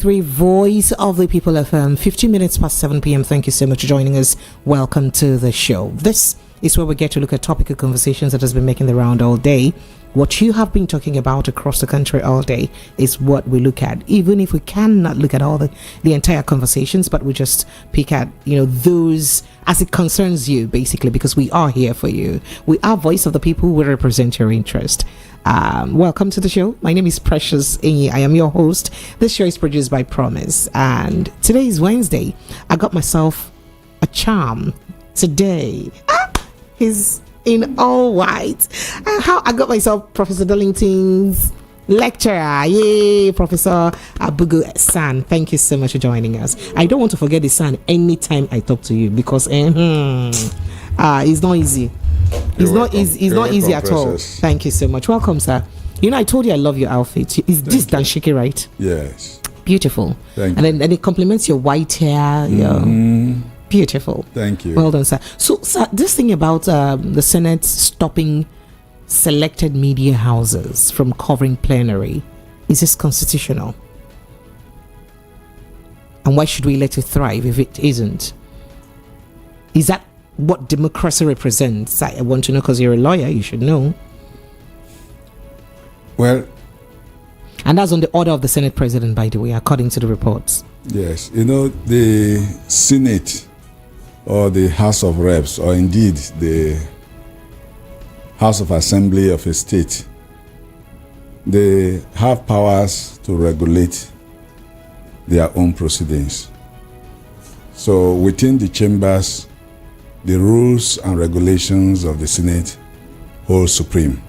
103 Voice of the People FM, 15 minutes past 7 p.m. Thank you so much for joining us. Welcome to the show. This is where we get to look at topical conversations that has been making the round all day. What you have been talking about across the country all day is what we look at, even if we cannot look at all the entire conversations, but we just pick at, those as it concerns you, basically, because we are here for you. We are Voice of the People. We represent your interest. Welcome to the show. My name is Precious Inyi. I am your host. This show is produced by Promise, and today is Wednesday. I got myself a charm today. He's in all white. How I got myself Professor Darlington's lecturer. Yay, Professor Abugu San. Thank you so much for joining us. I don't want to forget the San anytime I talk to you because it's not easy. It's not easy at all. Thank you so much. Welcome, sir. I told you I love your outfit. Is this Danshiki, right? Yes. Beautiful. Thank you. And it complements your white hair. Beautiful. Thank you. Well done, sir. So, sir, this thing about the Senate stopping selected media houses from covering plenary, is this constitutional? And why should we let it thrive if it isn't? Is that what democracy represents? I want to know, because you're a lawyer, you should know. Well, and that's on the order of the Senate President, by the way, according to the reports. Yes. The Senate or the House of Reps, or indeed the House of Assembly of a state, they have powers to regulate their own proceedings. So within the chambers, the rules and regulations of the Senate hold supreme.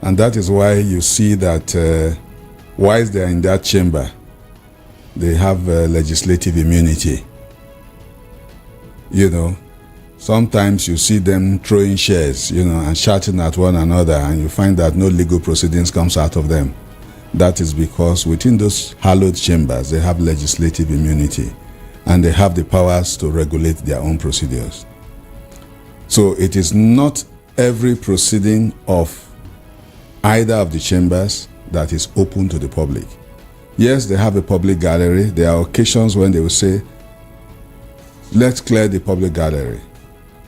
And that is why you see that whilst they are in that chamber, they have legislative immunity. Sometimes you see them throwing shares, and shouting at one another, and you find that no legal proceedings comes out of them. That is because within those hallowed chambers, they have legislative immunity, and they have the powers to regulate their own procedures. So it is not every proceeding of either of the chambers that is open to the public. Yes, they have a public gallery. There are occasions when they will say, let's clear the public gallery.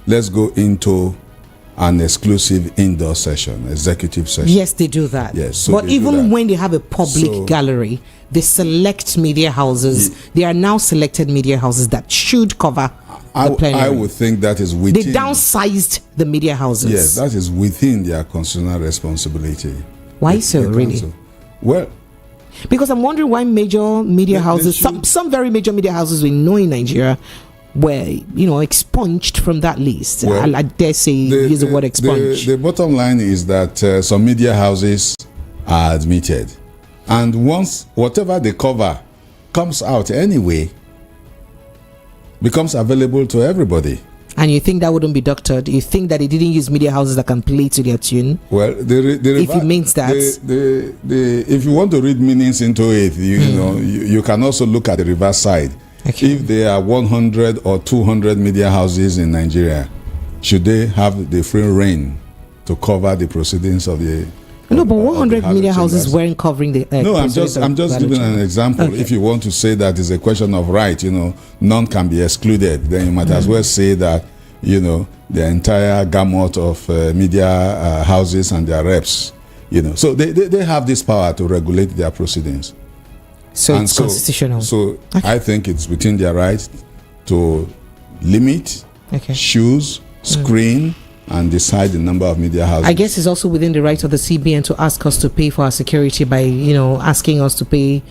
Let's go into an exclusive indoor session, executive session. Yes, they do that. Yes, so but even when they have a public gallery, they select media houses. They are now selected media houses that should cover the plenary. I would think that is within. They downsized the media houses. Yes, that is within their constitutional responsibility. Why so, really? Well, because I'm wondering why major media houses, some very major media houses we know in Nigeria, were expunged from that list. Well, I dare say use the word expunge. The bottom line is that some media houses are admitted, and once whatever they cover comes out anyway, becomes available to everybody. And you think that wouldn't be doctored? You think that they didn't use media houses that can play to their tune? Well, if it means that, if you want to read meanings into it, you can also look at the reverse side. Okay. If there are 100 or 200 media houses in Nigeria, should they have the free reign to cover the proceedings of the? No, but 100 media houses weren't covering the. No, I'm just giving an example. Okay. If you want to say that is a question of right, none can be excluded, then you might as well say that, the entire gamut of media houses and their reps, so they have this power to regulate their proceedings. So it's constitutional. So okay. I think it's within their right to limit, choose, screen, and decide the number of media houses. I guess it's also within the right of the CBN to ask us to pay for our security by, asking us to pay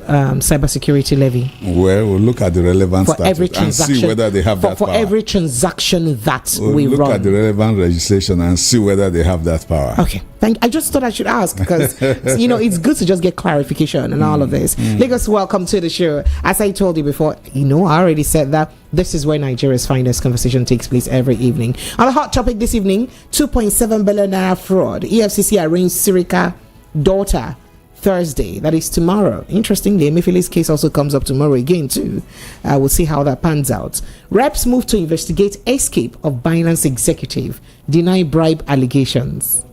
cybersecurity levy. Well, we'll look at the relevant for every transaction, and see whether they have that for power. every transaction that we'll look at the relevant legislation and see whether they have that power. Okay. I just thought I should ask because, it's good to just get clarification and all of this. Lagos, welcome to the show. As I told you before, I already said that this is where Nigeria's finest conversation takes place every evening. On the hot topic this evening, 2.7 billion naira fraud. EFCC arraigned Sirika daughter Thursday, that is tomorrow. Interestingly, Emefele's case also comes up tomorrow again too. We'll see how that pans out. Reps move to investigate escape of Binance executive, deny bribe allegations.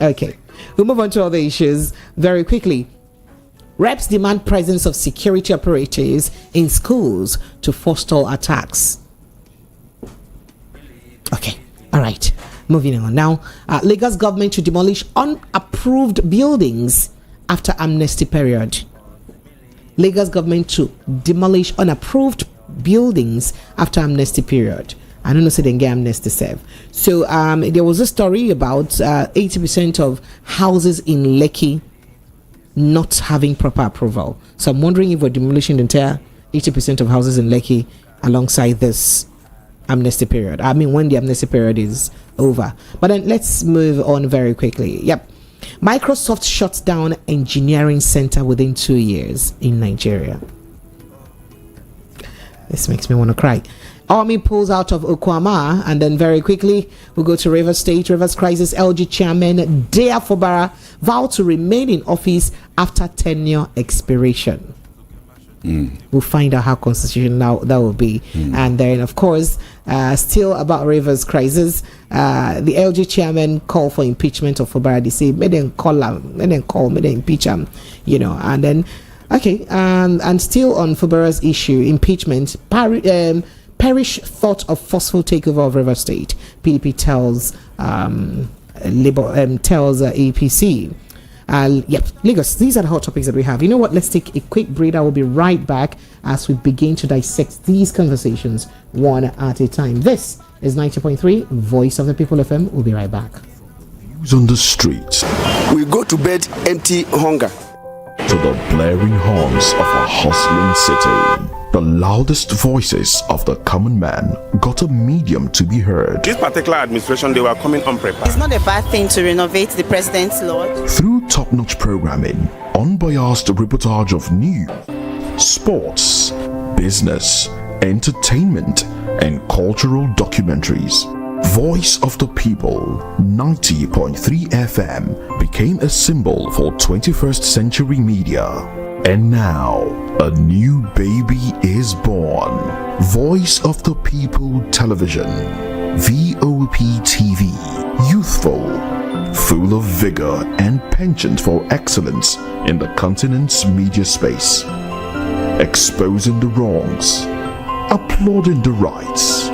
Okay, we'll move on to other issues very quickly. Reps demand presence of security operatives in schools to forestall attacks. Okay, all right. Moving on now. Lagos government to demolish unapproved buildings after amnesty period. Lagos government to demolish unapproved buildings after amnesty period. I don't know, so they get amnesty serve. So there was a story about 80% of houses in Lekki not having proper approval. So I'm wondering if we're demolishing the entire 80% of houses in Lekki alongside this amnesty period. I mean, when the amnesty period is over. But then let's move on very quickly. Yep. Microsoft shuts down engineering center within 2 years in Nigeria. This makes me want to cry. Army pulls out of Okwama, and then very quickly we'll go to Rivers State. Rivers Crisis LG chairman Dea Fobara vowed to remain in office after tenure expiration. We'll find out how constitutional that will be. And then, of course, still about Rivers Crisis, the LG chairman called for impeachment of Fobara. They say, may they impeach him, you know. And then, okay, and still on Fobara's issue, impeachment, Parish thought of forceful takeover of River State. PDP tells APC. Yep, Lagos, these are the hot topics that we have. You know what? Let's take a quick breather. We'll be right back as we begin to dissect these conversations one at a time. This is 90.3 Voice of the People FM. We'll be right back. News on the streets. We go to bed empty hunger. To the blaring horns of a hustling city. The loudest voices of the common man got a medium to be heard. This particular administration, they were coming unprepared. It's not a bad thing to renovate the president's lodge. Through top-notch programming, unbiased reportage of news, sports, business, entertainment, and cultural documentaries. Voice of the People, 90.3 FM became a symbol for 21st century media. And now, a new baby is born. Voice of the People Television, VOP TV, youthful, full of vigor and penchant for excellence in the continent's media space. Exposing the wrongs, applauding the rights,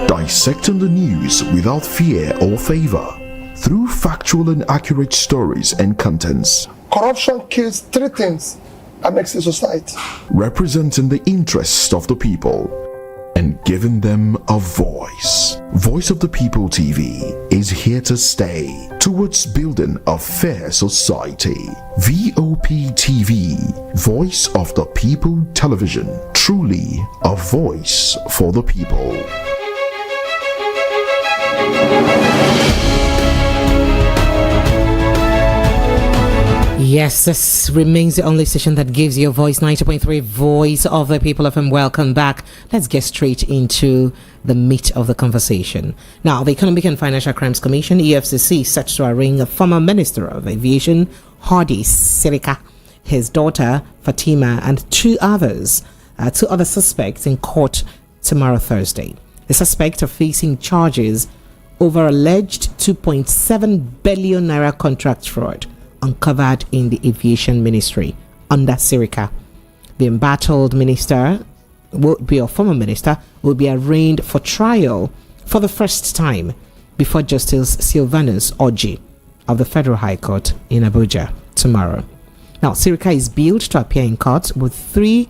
dissecting the news without fear or favor, through factual and accurate stories and contents. Corruption kills three things that makes a society. Representing the interests of the people and giving them a voice. Voice of the People TV is here to stay towards building a fair society. VOP TV, Voice of the People Television, truly a voice for the people. Yes, this remains the only station that gives you a voice. 90.3 Voice of the People FM. Welcome back. Let's get straight into the meat of the conversation. Now, the Economic and Financial Crimes Commission, EFCC, set to arraign a former Minister of Aviation, Hardy Sirika, his daughter Fatima, and two other suspects in court tomorrow, Thursday. The suspects are facing charges over alleged 2.7 billion naira contract fraud uncovered in the aviation ministry under Sirika. The embattled minister former minister will be arraigned for trial for the first time before Justice Sylvanus Oji of the Federal High Court in Abuja tomorrow. Now, Sirika is billed to appear in court with three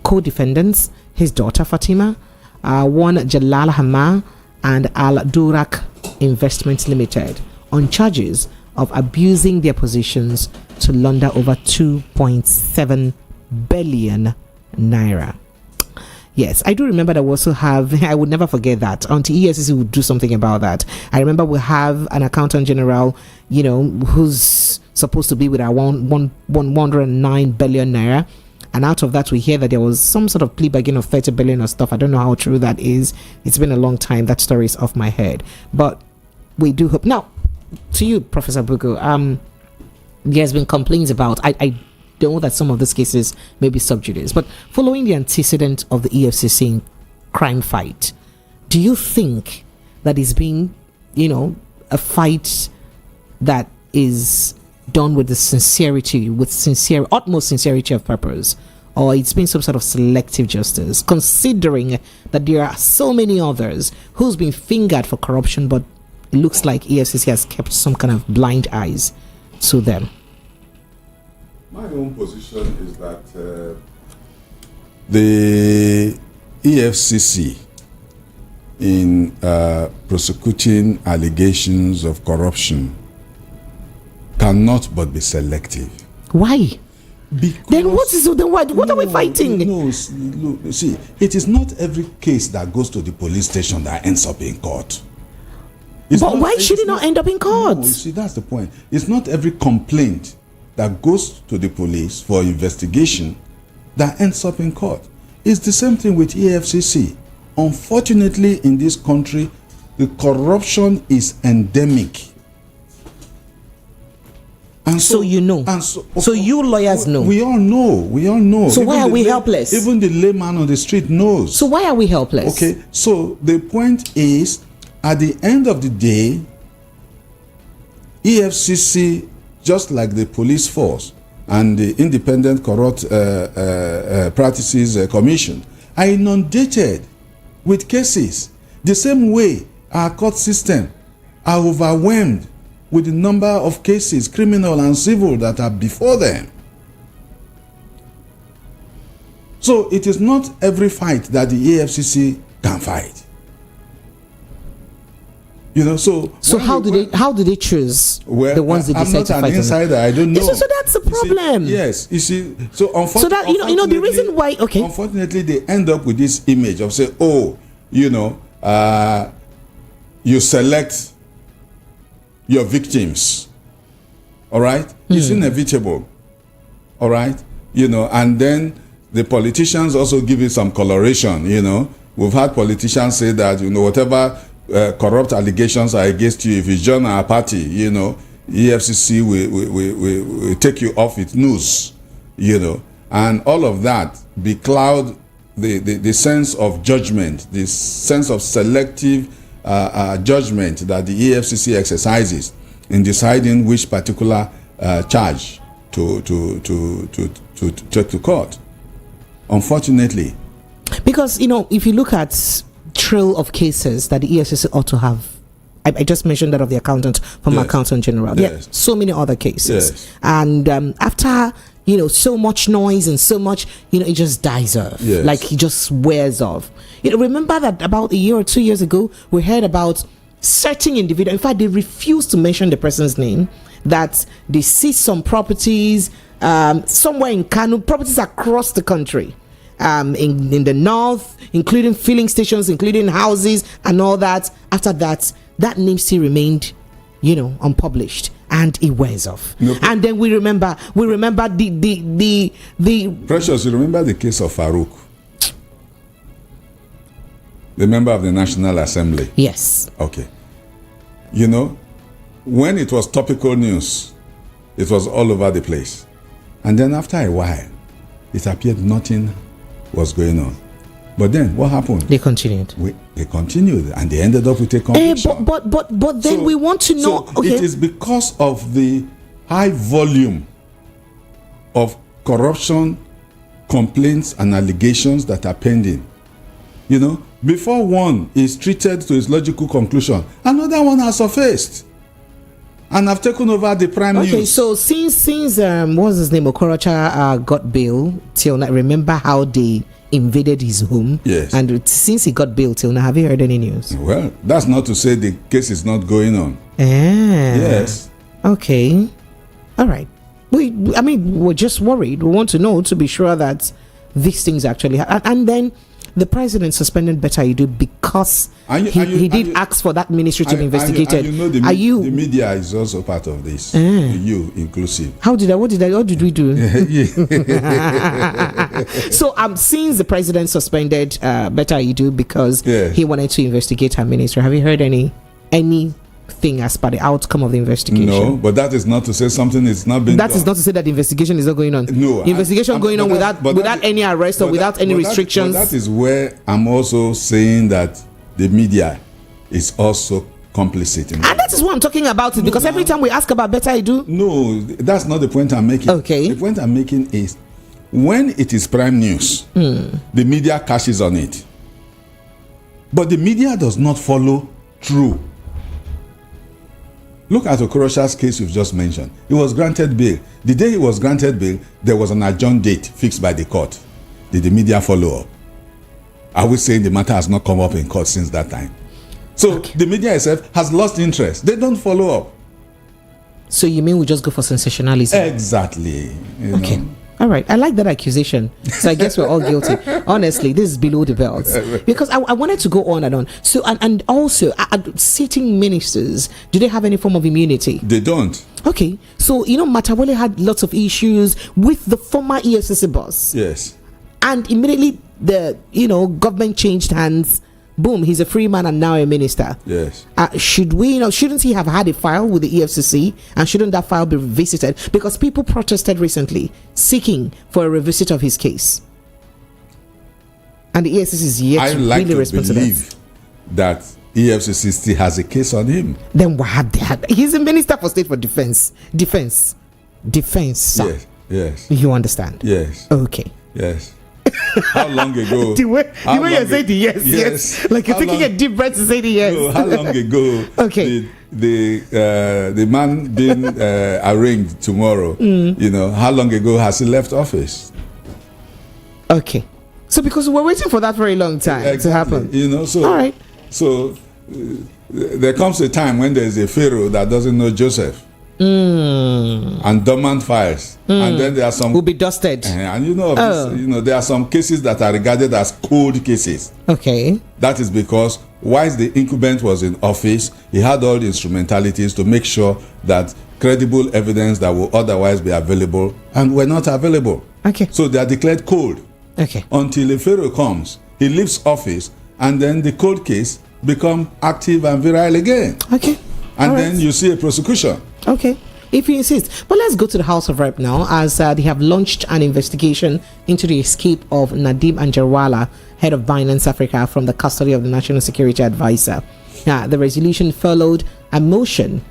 co-defendants, his daughter Fatima, one Jalal Hama, and Al Durak Investments Limited, on charges of abusing their positions to launder over 2.7 billion naira. Yes, I do remember that we also have, I would never forget that, until EFCC would do something about that. I remember we have an accountant general, who's supposed to be with our 109 billion naira. And out of that, we hear that there was some sort of plea bargain of 30 billion or stuff. I don't know how true that is. It's been a long time. That story is off my head. But we do hope. Now, to you, Professor Bugu, there's been complaints about, I know that some of these cases may be sub judice, but following the antecedent of the EFCC crime fight, do you think that it's been, a fight that is done with the sincerity, utmost sincerity of purpose, or it's been some sort of selective justice, considering that there are so many others who's been fingered for corruption, but it looks like EFCC has kept some kind of blind eyes to them? My own position is that the EFCC, in prosecuting allegations of corruption, cannot but be selective. Why? Because Then what are we fighting? No, look, see, it is not every case that goes to the police station that ends up in court. But why should it not end up in court? No, see, that's the point. It's not every complaint that goes to the police for investigation that ends up in court. It's the same thing with EFCC. Unfortunately, in this country, the corruption is endemic. And So you know. And So you lawyers know. We all know. So why Even are we the helpless? Even the layman on the street knows. So why are we helpless? Okay, so the point is, at the end of the day, EFCC, just like the police force and the Independent Corrupt Practices Commission, are inundated with cases. The same way our court system are overwhelmed with the number of cases, criminal and civil, that are before them. So it is not every fight that the EFCC can fight. You know, so how do they choose the ones they decide to fight? I'm not an insider. I don't know. So that's the problem. Yes, you see. So unfortunately, so that you know the reason why. Okay. Unfortunately, they end up with this image of say, oh, you know, you select your victims. All right, it's inevitable. All right, you know, and then the politicians also give it some coloration. You know, we've had politicians say that, you know, whatever corrupt allegations are against you, if you join our party, you know, EFCC will take you off its noose, you know, and all of that becloud the sense of judgment, the sense of selective judgment that the EFCC exercises in deciding which particular charge to take to court. Unfortunately, because, you know, if you look at trail of cases that the EFCC ought to have, I just mentioned that of the accountant from Yes. Accountant General. Yes. Yeah, so many other cases. Yes. And after, you know, so much noise and so much, you know, it just dies off. Yes. Like it just wears off. You know, remember that about a year or 2 years ago, we heard about certain individual. In fact, they refused to mention the person's name, that they seized some properties somewhere in Kano, properties across the country. In the north, including filling stations, including houses and all that. After that, that name still remained, you know, unpublished, and it wears off. No. And then we remember the Precious, you remember the case of Farouk, the member of the National Assembly? yes. Okay. You know, when it was topical news, it was all over the place. And then after a while, it appeared nothing was going on. But then what happened? They continued. They continued, and they ended up with a conviction. But then we want to know. So it is because of the high volume of corruption complaints and allegations that are pending. You know, before one is treated to its logical conclusion, another one has surfaced and have taken over the prime news. Okay, so since what's his name, Okorocha got bail till now, remember how they invaded his home? Yes. And since he got bail till now, have you heard any news? Well, that's not to say the case is not going on. Yes. Okay. All right. We're just worried. We want to know, to be sure that these things actually and then the president suspended Better You Do because he did ask for that ministry to be investigated. And you know the media is also part of this. You inclusive. What did we do? So since the president suspended Better You Do because he wanted to investigate her ministry, have you heard anything as per the outcome of the investigation? No, but that is not to say something is not being done. That is not to say that the investigation is not going on. No, investigation going on without any arrest or without any restrictions. That is where I'm also saying that the media is also complicit in And that is what I'm talking about, because every time we ask about better I do. No, that's not the point I'm making. Okay. The point I'm making is when it is prime news, the media cashes on it. But the media does not follow through. Look at Okorosha's case you've just mentioned. He was granted bail. The day he was granted bail, there was an adjourned date fixed by the court. Did the media follow up? Are we saying the matter has not come up in court since that time? So the media itself has lost interest. They don't follow up. So you mean we just go for sensationalism? Exactly. Okay. All right. I like that accusation. So I guess we're all guilty. Honestly, this is below the belt. Because I wanted to go on and on. So, and also, sitting ministers, do they have any form of immunity? They don't. Okay. So, Matawale had lots of issues with the former EFCC boss. Yes. And immediately the, government changed hands. Boom, he's a free man and now a minister. Yes. Shouldn't he have had a file with the EFCC, and shouldn't that file be revisited? Because people protested recently seeking for a revisit of his case. And the EFCC is yet to really respond to that. I like to believe that EFCC still has a case on him. Then what have they had? He's a minister for state for defense. Defense, sir. Yes. You understand? Yes. Okay. Yes. How long ago? the way you're saying the yes. Like you're taking a deep breath to say the yes. No, how long ago? Okay. The man being arraigned tomorrow. How long ago has he left office? Okay. So because we're waiting for that very long time to happen. So all right. So there comes a time when there's a pharaoh that doesn't know Joseph. And dormant files, and then there are some will be dusted. And there are some cases that are regarded as cold cases. Okay. That is because whilst the incumbent was in office, he had all the instrumentalities to make sure that credible evidence that will otherwise be available and were not available. Okay. So they are declared cold. Okay. Until a pharaoh comes, he leaves office, and then the cold case become active and virile again. Okay. And then you see a prosecution. Okay, if you insist. But let's go to the House of Rep now, as they have launched an investigation into the escape of Nadeem Anjarwalla, head of Binance Africa, from the custody of the National Security Advisor. The resolution followed a motion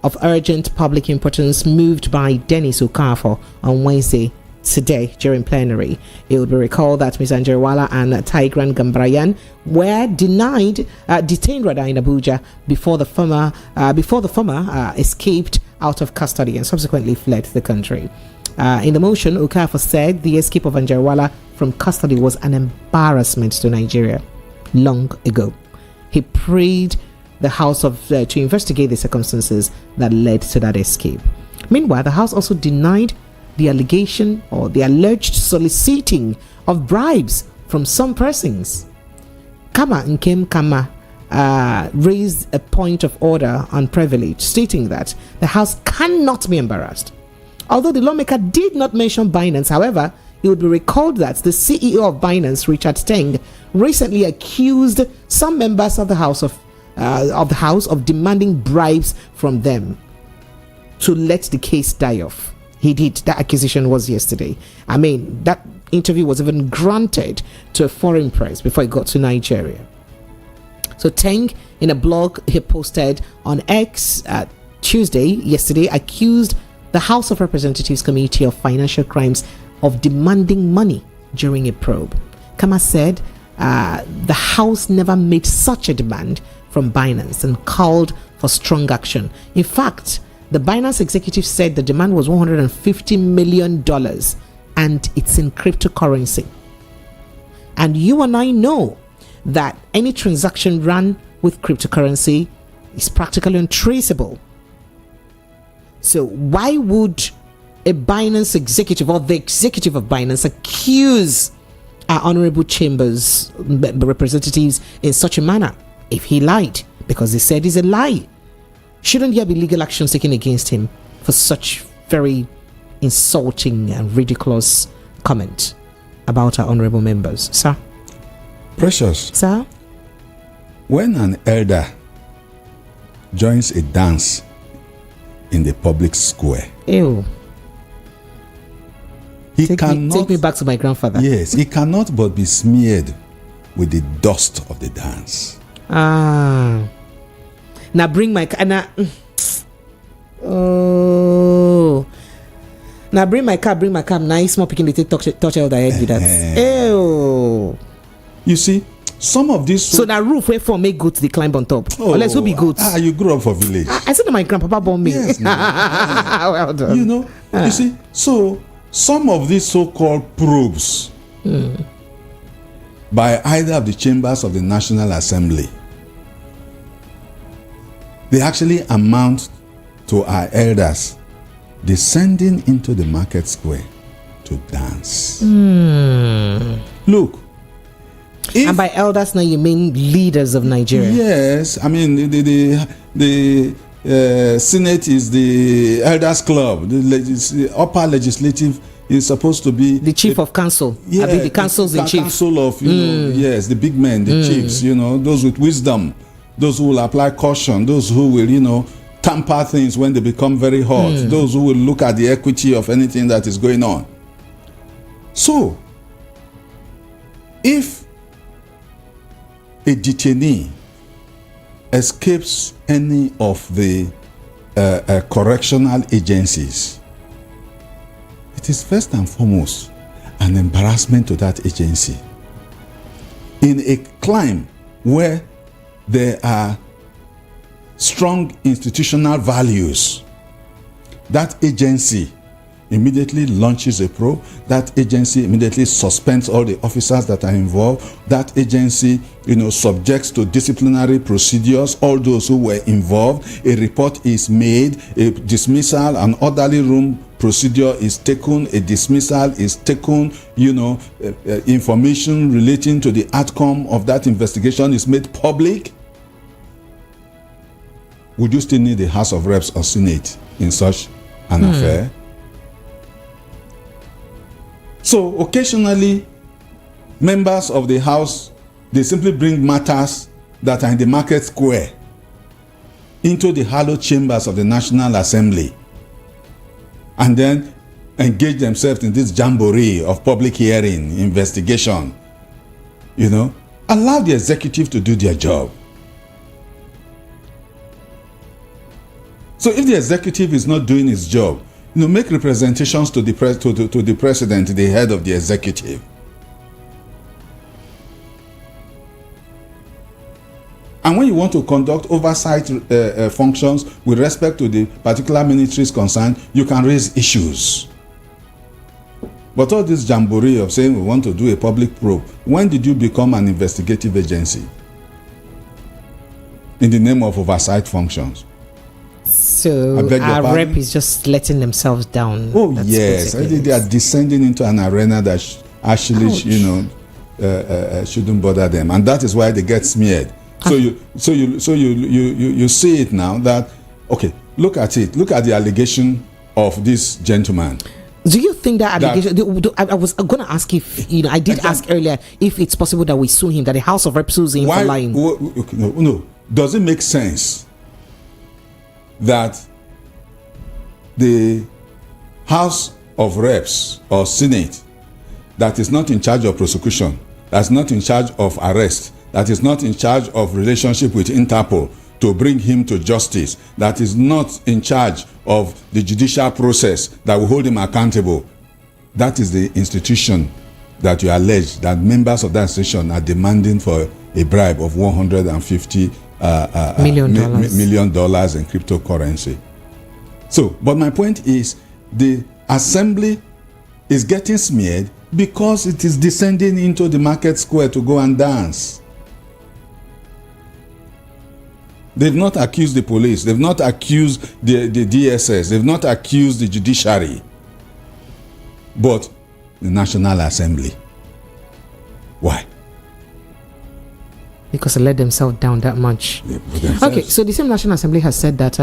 of urgent public importance moved by Dennis Okafor on Wednesday today during plenary. It will be recalled that Ms. Anjarwalla and Tigran Gambrayan were detained in Abuja before the former escaped out of custody and subsequently fled the country. In the motion, Okafor said the escape of Anjarwalla from custody was an embarrassment to Nigeria long ago. He prayed the House to investigate the circumstances that led to that escape. Meanwhile, the House also denied the allegation or the alleged soliciting of bribes from some persons. Kama Nkem Kama raised a point of order on privilege, stating that the House cannot be embarrassed. Although the lawmaker did not mention Binance, however, it would be recalled that the CEO of Binance, Richard Teng, recently accused some members of the House of demanding bribes from them to let the case die off. He did. That accusation was yesterday. I mean, that interview was even granted to a foreign press before it got to Nigeria. So Teng, in a blog he posted on X yesterday, accused the House of Representatives Committee of Financial Crimes of demanding money during a probe. Kama said the House never made such a demand from Binance and called for strong action. In fact, the Binance executive said the demand was $150 million and it's in cryptocurrency. And you and I know that any transaction run with cryptocurrency is practically untraceable. So why would a Binance executive or the executive of Binance accuse our honorable chambers representatives in such a manner if he lied? Because they said it's a lie. Shouldn't there be legal action taken against him for such very insulting and ridiculous comment about our honorable members? Sir? Precious. Sir? When an elder joins a dance in the public square, Ew. Take me back to my grandfather. Yes, he cannot but be smeared with the dust of the dance. Now bring my car. Oh. Now bring my car. Nice small picking the touch elder head with that. Ew. You see, some of these. So that roof where for make goats they climb on top. Unless who be goats. You grew up for village. I said that my grandpapa born me. Yes, well done. You know, you see, so some of these so-called probes by either of the chambers of the National Assembly, they actually amount to our elders descending into the market square to dance. Look. And by elders now you mean leaders of Nigeria? Yes, I mean the Senate is the elders club. The upper legislative is supposed to be the chief of council. Yeah, the councils in chief. Council of yes, the big men, the chiefs. You know, those with wisdom, those who will apply caution, those who will tamper things when they become very hot, those who will look at the equity of anything that is going on. So, if a detainee escapes any of the correctional agencies, it is first and foremost an embarrassment to that agency. In a climb where there are strong institutional values, that agency immediately launches a probe. That agency immediately suspends all the officers that are involved. That agency, subjects to disciplinary procedures all those who were involved. A report is made, a dismissal, an orderly room procedure is taken, a dismissal is taken, information relating to the outcome of that investigation is made public. Would you still need the House of Reps or Senate in such an affair? So occasionally, members of the House, they simply bring matters that are in the market square into the hallowed chambers of the National Assembly and then engage themselves in this jamboree of public hearing, investigation. Allow the executive to do their job. So if the executive is not doing his job, make representations to the president, the head of the executive. And when you want to conduct oversight functions with respect to the particular ministries concerned, you can raise issues. But all this jamboree of saying we want to do a public probe, when did you become an investigative agency? In the name of oversight functions. So our rep is just letting themselves down. Oh, yes. They are descending into an arena that actually, shouldn't bother them. And that is why they get smeared. So you see it now that, okay, look at it. Look at the allegation of this gentleman. Do you think that allegation? I was going to ask if I did ask earlier if it's possible that we sue him, that the House of Reps sues him for lying. No. Does it make sense that the House of Reps or Senate that is not in charge of prosecution, that's not in charge of arrest, that is not in charge of relationship with Interpol to bring him to justice, that is not in charge of the judicial process that will hold him accountable, that is the institution that you allege that members of that institution are demanding for a bribe of $150 million in cryptocurrency. So, but my point is, the assembly is getting smeared because it is descending into the market square to go and dance. They've not accused the police. They've not accused the DSS. They've not accused the judiciary. But the National Assembly. Why? Because they let themselves down that much. Okay, so the same National Assembly has said that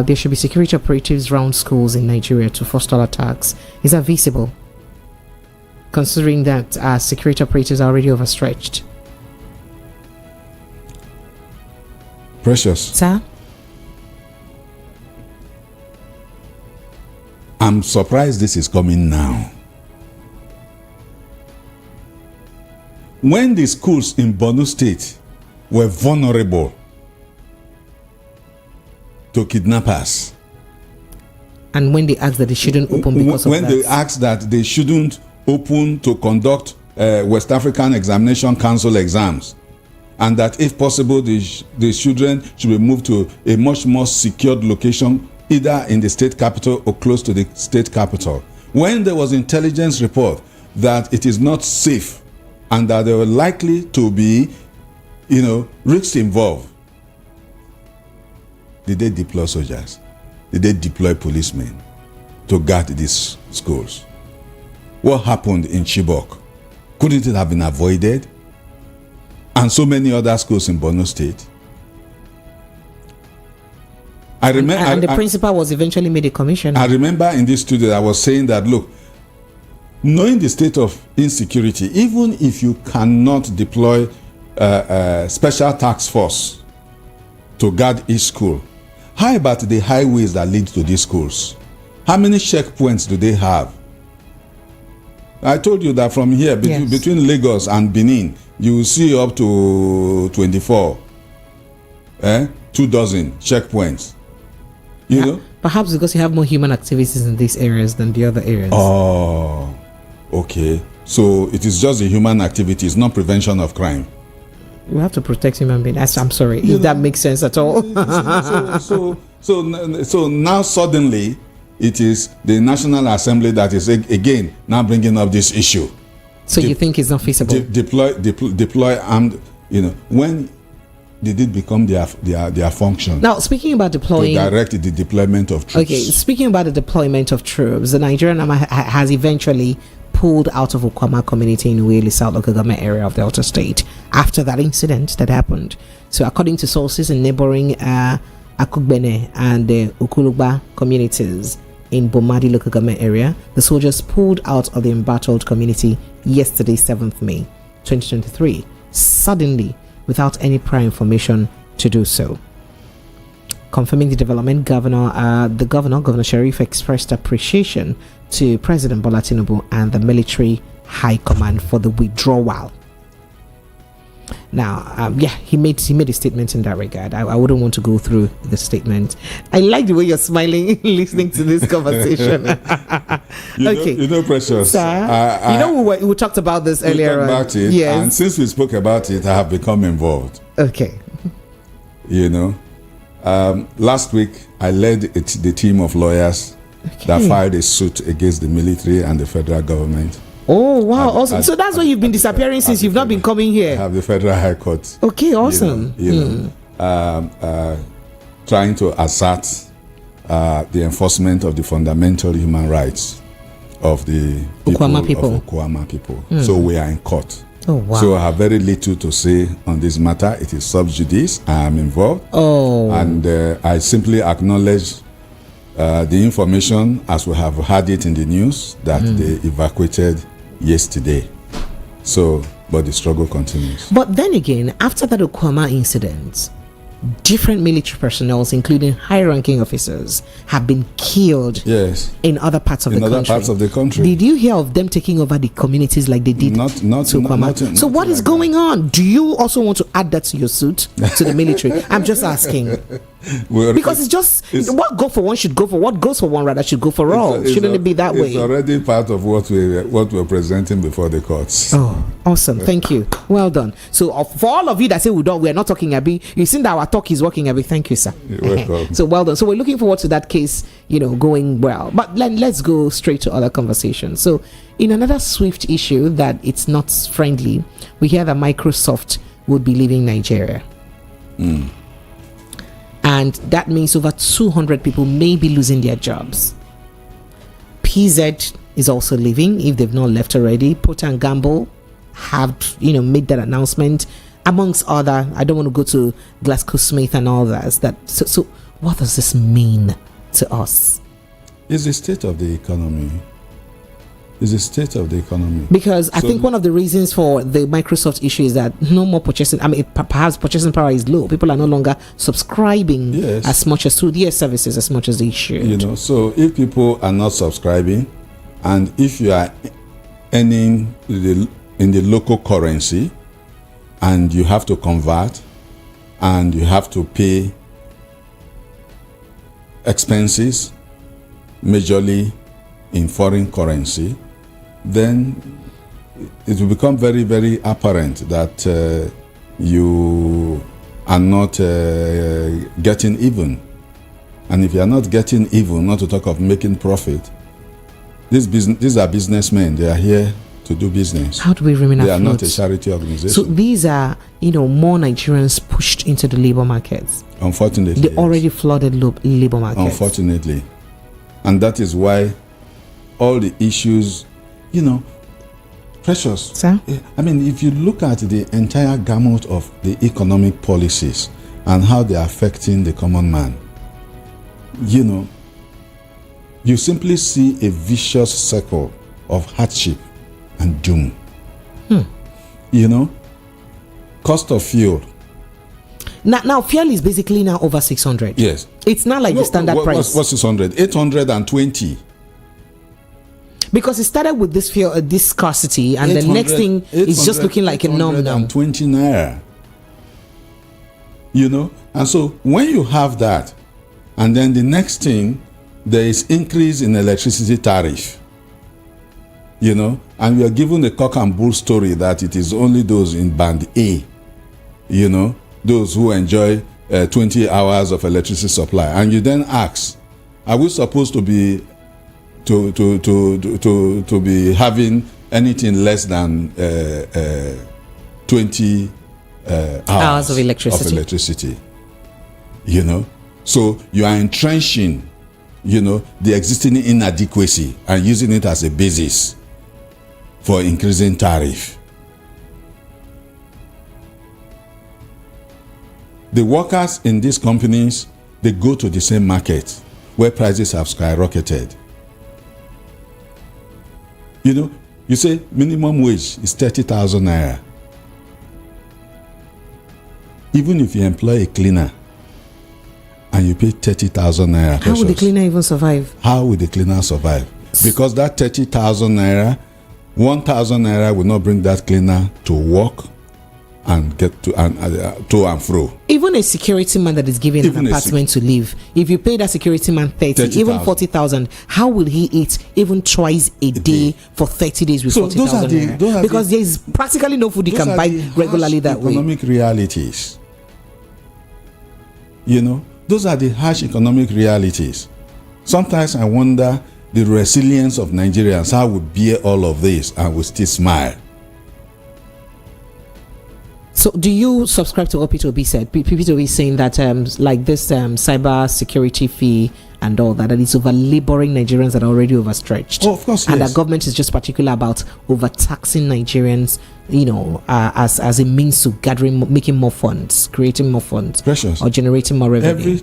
there should be security operatives around schools in Nigeria to forestall attacks. Is that feasible? Considering that security operatives are already overstretched. Precious. Sir? I'm surprised this is coming now. When the schools in Borno State were vulnerable, to kidnappers. And when they ask that they shouldn't open because of when that. they ask that they shouldn't open to conduct West African Examination Council exams, and that if possible the children should be moved to a much more secured location, either in the state capital or close to the state capital. When there was intelligence report that it is not safe and that there were likely to be, risks involved, did they deploy soldiers? Did they deploy policemen to guard these schools? What happened in Chibok? Couldn't it have been avoided? And so many other schools in Borno State. I remember, and the principal was eventually made a commissioner. I remember in this studio I was saying that, look, knowing the state of insecurity, even if you cannot deploy a special task force to guard each school, how about the highways that lead to these schools? How many checkpoints do they have? I told you that from here, between Lagos and Benin, you will see up to 24, 2 dozen checkpoints. You know? Perhaps because you have more human activities in these areas than the other areas. Oh, okay. So it is just the human activities, not prevention of crime. We have to protect human beings. I'm sorry, if that makes sense at all. So now suddenly it is the National Assembly that is again now bringing up this issue. So you think it's not feasible? Deploy armed. When did it become their function? Now, speaking about deploying, to direct the deployment of troops. Okay, speaking about the deployment of troops, the Nigerian Army has eventually pulled out of Okwama community in Ueli, South Local Government area of Delta State after that incident that happened. So, according to sources in neighboring Akugbene and Ukulugba communities in Bomadi Local Government area, the soldiers pulled out of the embattled community yesterday, 7th May 2023, suddenly, without any prior information to do so. Confirming the development, Governor Sharif expressed appreciation to President Bola Tinubu and the military high command for the withdrawal. Now, he made a statement in that regard. I wouldn't want to go through the statement. I like the way you're smiling listening to this conversation. Precious. Sir, we talked about this earlier on. About it, yes. And since we spoke about it, I have become involved. Okay. Last week I led the team of lawyers that filed a suit against the military and the federal government. Oh wow, awesome. So that's why you've been disappearing since you've not been coming here. I have the Federal High Court. Okay, awesome. Trying to assert the enforcement of the fundamental human rights of the Okwama people. So we are in court. Oh wow. So I have very little to say on this matter. It is sub judice. I am involved. Oh. And I simply acknowledge the information as we have had it in the news that they evacuated yesterday. So, but the struggle continues. But then again, after that Okwama incident, different military personnel, including high-ranking officers, have been killed. Yes. In other parts of the country. Did you hear of them taking over the communities like they did not to Okwama? So what is going on? Do you also want to add that to your suit to the military? I'm just asking. Because what goes for one should go for what goes for one rather should go for all. Shouldn't it be that way? It's already part of what we're presenting before the courts. Oh, awesome! Thank you. Well done. So for all of you that say we're not talking Abi, you see that our talk is working Abi. Thank you, sir. You're welcome. So well done. So we're looking forward to that case, going well. But let's go straight to other conversations. So in another swift issue that it's not friendly, we hear that Microsoft would be leaving Nigeria. And that means over 200 people may be losing their jobs. PZ is also leaving if they've not left already. Procter & Gamble have, made that announcement. Amongst other, I don't want to go to GlaxoSmith and all that. So what does this mean to us? It's the state of the economy. Because I think one of the reasons for the Microsoft issue is that no more purchasing. Perhaps purchasing power is low. People are no longer subscribing as much as to their services as much as they should. So if people are not subscribing, and if you are earning in the local currency, and you have to convert, and you have to pay expenses, majorly in foreign currency, then it will become very, very apparent that you are not getting even. And if you are not getting even, not to talk of making profit, these are businessmen. They are here to do business. How do we remain afloat? They are not a charity organization. So these are, more Nigerians pushed into the labor markets. Unfortunately. The already flooded labor markets. Unfortunately. And that is why all the issues, Precious. Sir? I mean, if you look at the entire gamut of the economic policies and how they are affecting the common man, you simply see a vicious circle of hardship and doom. Cost of fuel. Now fuel is basically now over 600. Yes. It's not like the standard price. What's 600? 820. Because it started with this fuel, this scarcity, and the next thing is just looking like a norm now. 20 naira. And so when you have that, and then the next thing, there is increase in electricity tariff. And we are given a cock and bull story that it is only those in band A, those who enjoy 20 hours of electricity supply. And you then ask, are we supposed to be to be having anything less than 20 hours of electricity? So you are entrenching, the existing inadequacy and using it as a basis for increasing tariff. The workers in these companies, they go to the same market where prices have skyrocketed. You say minimum wage is 30,000 naira. Even if you employ a cleaner and you pay 30,000 naira, how will the cleaner even survive? How will the cleaner survive? Because that 30,000 naira, 1,000 naira will not bring that cleaner to work and get to and fro. Even a security man that is given an apartment to live, if you pay that security man 30 even 40,000, how will he eat even twice a day for 30 days with 40,000 naira? Because there is practically no food you can buy regularly that way. Economic realities. Those are the harsh economic realities. Sometimes I wonder the resilience of Nigerians, how we bear all of this and we still smile. So do you subscribe to what Peter Obi said? Peter Obi is saying that like this cyber security fee and all that is over laboring Nigerians that are already overstretched. Oh, of course, and yes. the government is just particular about overtaxing Nigerians, as a means to making more funds, creating more funds, Precious. Or generating more revenue. Every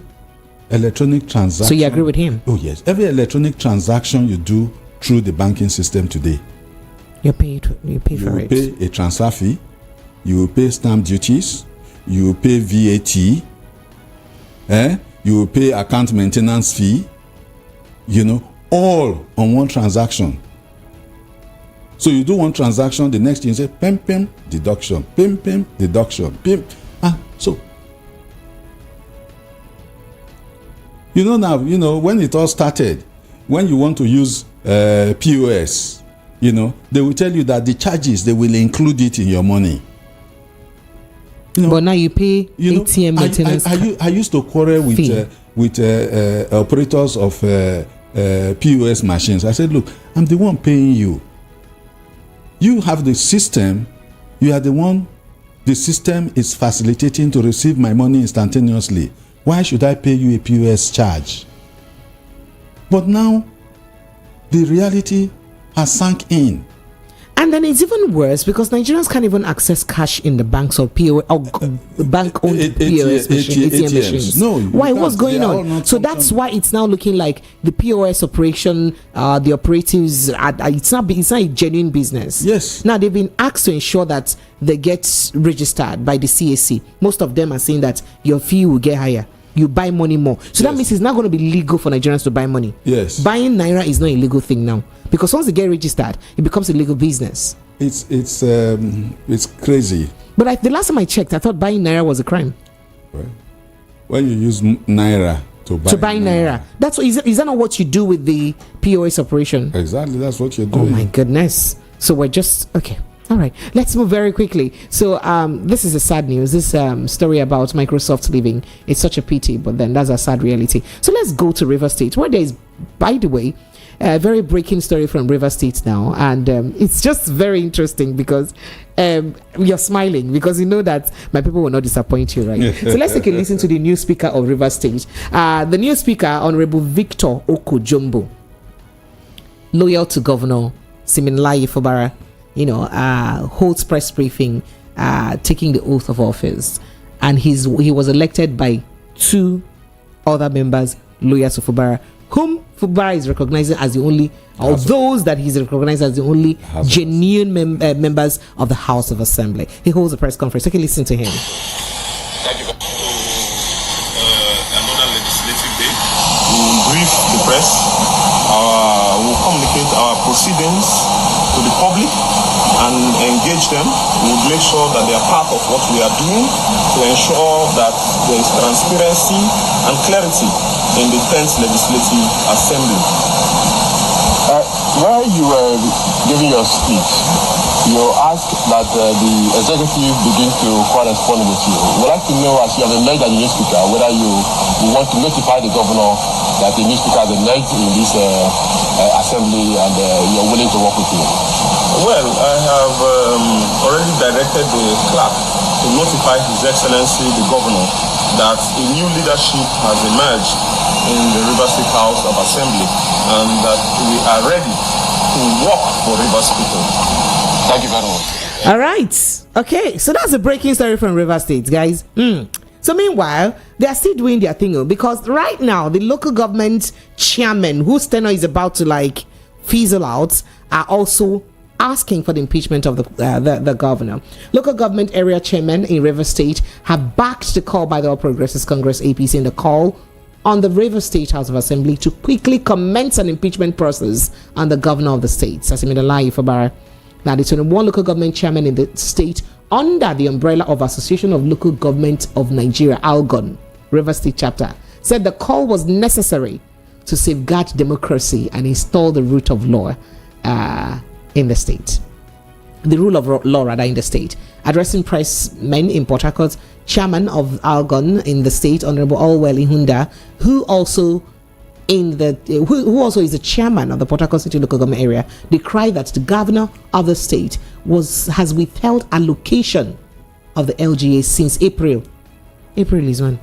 electronic transaction. So you agree with him? Oh yes. Every electronic transaction you do through the banking system today, you pay for it. You pay a transfer fee. You will pay stamp duties, you will pay VAT, you will pay account maintenance fee, all on one transaction. So you do one transaction, the next thing you say, pim, deduction, pim, deduction, pim. So, now, when it all started, when you want to use POS, they will tell you that the charges, they will include it in your money. But now you pay ATM maintenance. I used to quarrel with operators of POS machines. I said, look, I'm the one paying you. You have the system. You are the one. The system is facilitating to receive my money instantaneously. Why should I pay you a POS charge? But now, the reality has sunk in. And then it's even worse because Nigerians can't even access cash in the banks or POS or bank-owned POS ATM machines. No, why? What's going on? So that's why it's now looking like the POS operation, the operatives. It's not a genuine business. Yes. Now they've been asked to ensure that they get registered by the CAC. Most of them are saying that your fee will get higher. You buy money more. So that means it's not going to be legal for Nigerians to buy money. Yes. Buying naira is not a legal thing now. Because once they get registered, it becomes a legal business. It's crazy. But the last time I checked, I thought buying naira was a crime. Right. When you use naira to buy, naira. That's what, is that not what you do with the POS operation? Exactly, that's what you're Oh doing. my goodness. So we're just okay. All right, let's move very quickly. So this is a sad news. This story about Microsoft leaving. It's such a pity, but then that's a sad reality. So let's go to River State, where there is, by the way, a very breaking story from River State now, and it's just very interesting because you're smiling because you know that my people will not disappoint you, right? So let's take a listen to the new speaker of River State. The new speaker, Honorable Victor Okojumbo, loyal to Governor Siminalayi Fubara, holds press briefing, taking the oath of office, and he was elected by 2 other members loyal to Fubara, whom Fubara is recognizing as the only, or those that he's recognized as the only genuine members of the House of Assembly. He holds a press conference. Take a listen to him. Thank you. Another legislative day. We will brief the press. We will communicate our proceedings to the public and engage them. We will make sure that they are part of what we are doing to ensure that there is transparency and clarity in the 10th Legislative Assembly. While you were giving your speech, you asked that the executive begin to correspond with you. We'd like to know, as you have emerged as a new speaker, whether you want to notify the governor that the new speaker has emerged in this assembly and you're willing to work with him. Well, I have already directed the clerk to notify His Excellency the Governor that a new leadership has emerged in the River State House of Assembly and that we are ready to work for Rivers people. Thank you very much. All right. Okay, so that's a breaking story from River State, guys. So meanwhile, they are still doing their thing because right now the local government chairman whose tenure is about to fizzle out are also asking for the impeachment of the governor. Local government area chairmen in River State have backed the call by the All Progressives Congress APC in the call on the River State House of Assembly to quickly commence an impeachment process on the governor of the state, Siminalayi Fubara. Now, the 21 local government chairmen in the state under the umbrella of Association of Local Government of Nigeria, ALGON, River State chapter, said the call was necessary to safeguard democracy and install the root of law in the state. The rule of law, rather, in the state. Addressing pressmen in Port Harcourt, chairman of ALGON in the state, Honorable Olwell Ihunda, who also is the chairman of the Port Harcourt City Local Government area, decried that the governor of the state has withheld allocation of the LGA since April. April is when?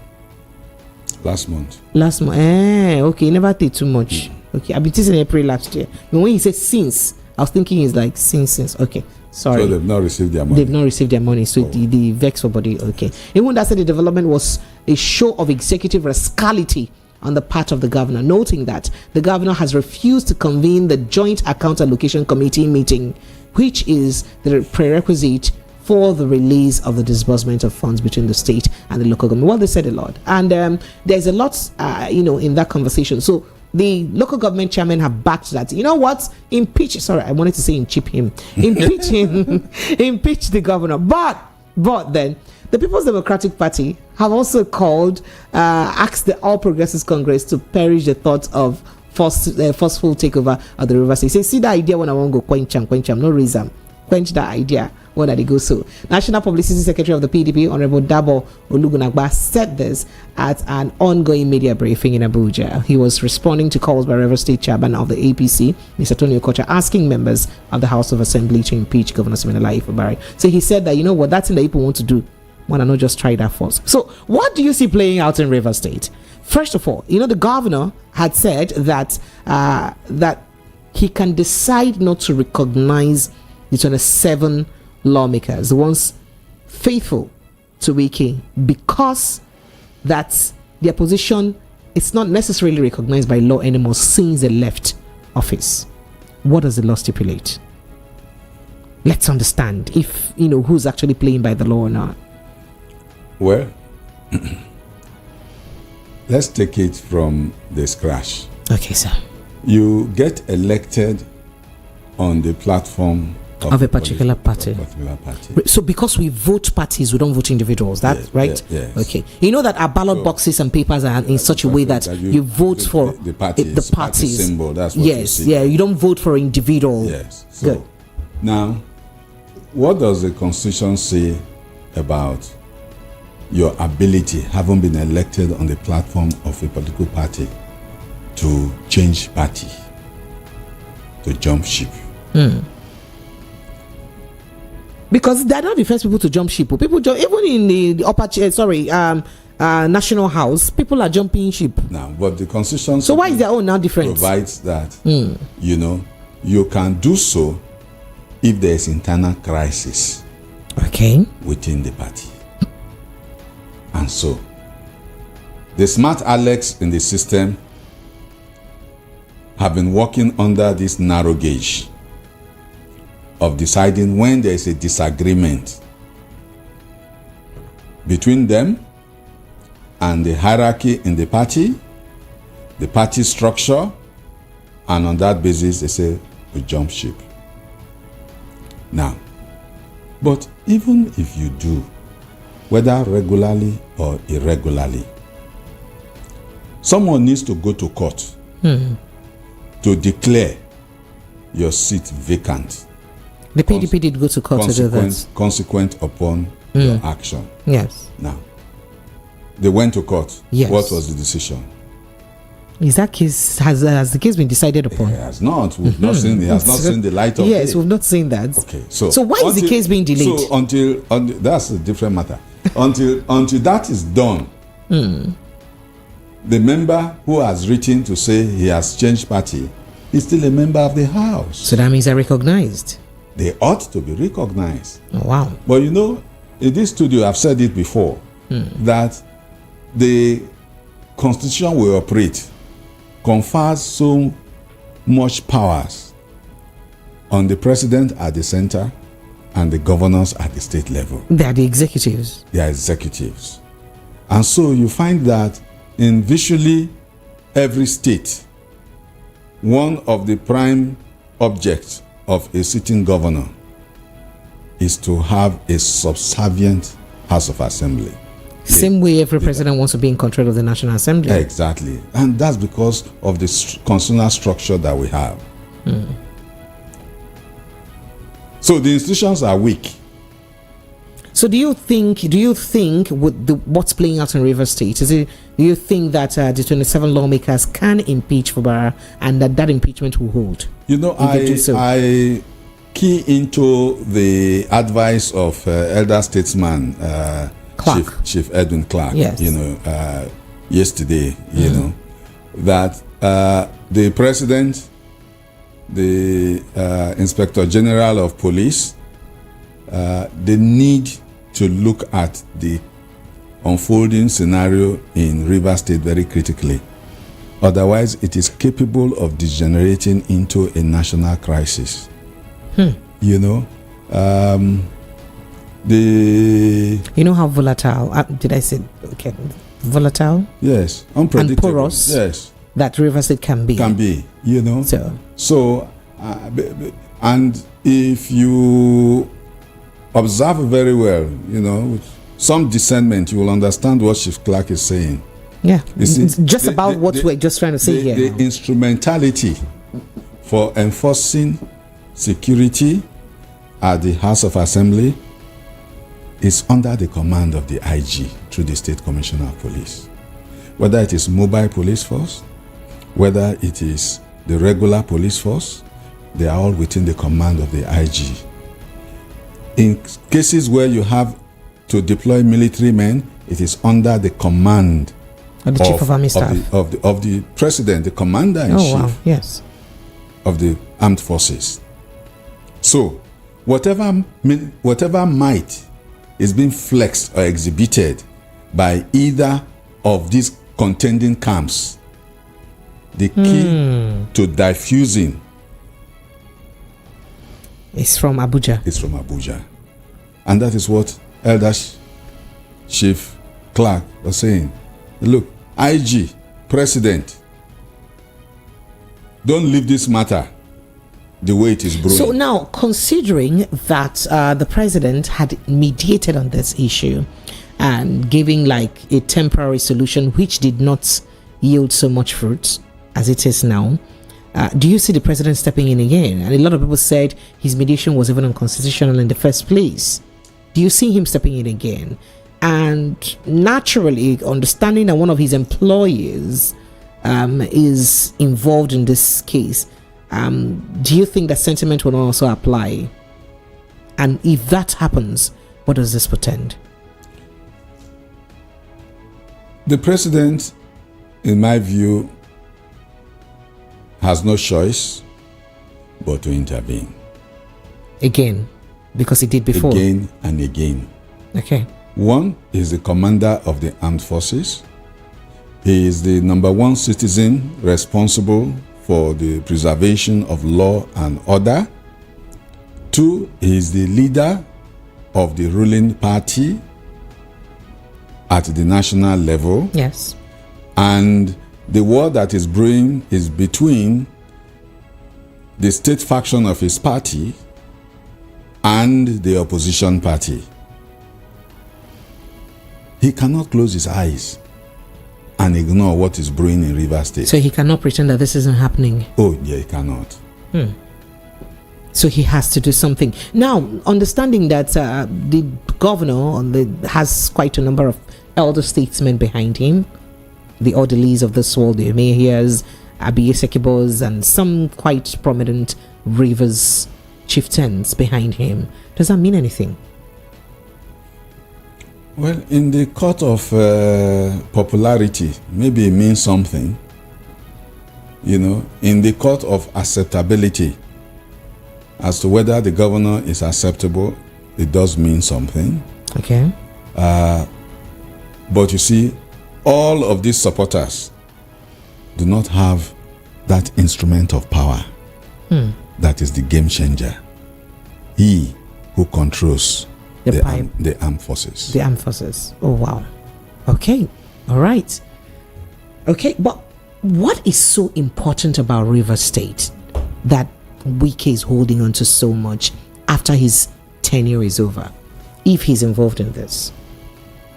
Last month. Okay, never did too much. Okay, I've been teasing April last year. But when he said since, I was thinking it's like since. Okay, sorry. So they've not received their money. They've not received their money. So the vex for body. Okay. Even that said, the development was a show of executive rascality on the part of the governor, noting that the governor has refused to convene the Joint Account Allocation Committee meeting, which is the prerequisite for the release of the disbursement of funds between the state and the local government. Well, they said a lot, and there's a lot, in that conversation. So the local government chairman have backed that. You know what? Impeach. Sorry, I wanted to say impeach him. Impeach him. Impeach the governor. But then the People's Democratic Party have also asked the All Progressives Congress to perish the thoughts of forceful takeover of the River State. Say, see that idea when I want to go quench no reason. Quench that idea when they go so. National Publicity Secretary of the PDP, Honorable Dabo Olugunagba, said this at an ongoing media briefing in Abuja. He was responding to calls by River State Chairman of the APC, Mr. Tony Okocha, asking members of the House of Assembly to impeach Governor Siminalayi Fubara. So he said that, you know what, that's thing that people want to do. Why not just try that first? So what do you see playing out in River State? First of all, the governor had said that that he can decide not to recognize the 27 lawmakers, the ones faithful to Wiki, because that's their position is not necessarily recognized by law anymore since they left office. What does the law stipulate? Let's understand if who's actually playing by the law or not. Well, let's take it from the scratch. Okay, sir. You get elected on the platform of a particular party. So because we vote parties, we don't vote individuals. That's right? Yes. Okay. You know that our ballot boxes and papers are in such a way that you vote for the parties. Party symbol, that's what yes, you don't vote for individual. Yes. So, now, what does the Constitution say about your ability, having been elected on the platform of a political party, to change party, to jump ship? Because they're not the first people to jump ship. People jump, even in the upper National House, people are jumping ship now. But the Constitution, so why is their own now different? Provides that you can do so if there is internal crisis within the party. And so the smart Alex in the system have been working under this narrow gauge of deciding when there is a disagreement between them and the hierarchy in the party structure, and on that basis they say we jump ship. Now, but even if you do, whether regularly or irregularly, someone needs to go to court to declare your seat vacant. The PDP did go to court to do that. Consequent upon your action. Yes. Now, they went to court. Yes. What was the decision? Is that case has the case been decided upon? It has not. We've not seen. It has not seen the light of day. Yes, we've not seen that. Okay. So why is the case being delayed? So until that's a different matter. until that is done, the member who has written to say he has changed party is still a member of the House. So that means they're recognized. They ought to be recognized. Oh, wow. But in this studio, I've said it before, that the Constitution we operate confers so much powers on the president at the center and the governors at the state level. They are the executives. They are executives. And so you find that in virtually every state, one of the prime objects of a sitting governor is to have a subservient House of Assembly. Same way every president wants to be in control of the National Assembly. Exactly. And that's because of the constitutional structure that we have. So the institutions are weak. So do you think with what's playing out in Rivers State, do you think that the 27 lawmakers can impeach Fubara and that impeachment will hold? I key into the advice of elder statesman Chief Edwin Clark, yes. Yesterday, that the president, the Inspector General of Police, they need to look at the unfolding scenario in Rivers State very critically. Otherwise, it is capable of degenerating into a national crisis. How volatile? Did I say volatile? Yes, unpredictable. And porous. Yes, that Rivers State can be. So, and if you observe very well, with some discernment, you will understand what Chief Clark is saying. Yeah, it's just about what we're just trying to say here. The instrumentality for enforcing security at the House of Assembly is under the command of the IG through the State Commissioner of Police. Whether it is mobile police force, whether it is the regular police force, they are all within the command of the IG. In cases where you have to deploy military men, it is under the command of the Chief of Army Staff, of the President, the Commander-in-Chief yes. of the Armed Forces. So, whatever might is being flexed or exhibited by either of these contending camps, the key to diffusing is from Abuja. And that is what Elder Chief Clark was saying. Look, IG, President, don't leave this matter the way it is brewing. So now, considering that the president had mediated on this issue and giving like a temporary solution which did not yield so much fruit as it is now, do you see the president stepping in again? And a lot of people said his mediation was even unconstitutional in the first place. Do you see him stepping in again? And naturally, understanding that one of his employees is involved in this case, do you think that sentiment will also apply? And if that happens, what does this portend? The president, in my view, has no choice but to intervene. Again, because he did before. Again and again. Okay. One is the commander of the armed forces. He is the number one citizen responsible for the preservation of law and order. Two, he is the leader of the ruling party at the national level. Yes. And the war that is brewing is between the state faction of his party and the opposition party. He cannot close his eyes and ignore what is brewing in Rivers State. So he cannot pretend that this isn't happening. Oh, yeah, he cannot. So he has to do something. Now, understanding that the governor has quite a number of elder statesmen behind him, the orderlies of this world, the mayors, Abiy Sekibos, and some quite prominent Rivers chieftains behind him. Does that mean anything? Well, in the court of popularity, maybe it means something. You know, in the court of acceptability, as to whether the governor is acceptable, it does mean something. Okay. But you see, all of these supporters do not have that instrument of power. That is the game changer. He who controls the armed forces. The armed forces. Oh, wow. Okay. All right. Okay. But what is so important about Rivers State that Wike is holding on to so much after his tenure is over, if he's involved in this?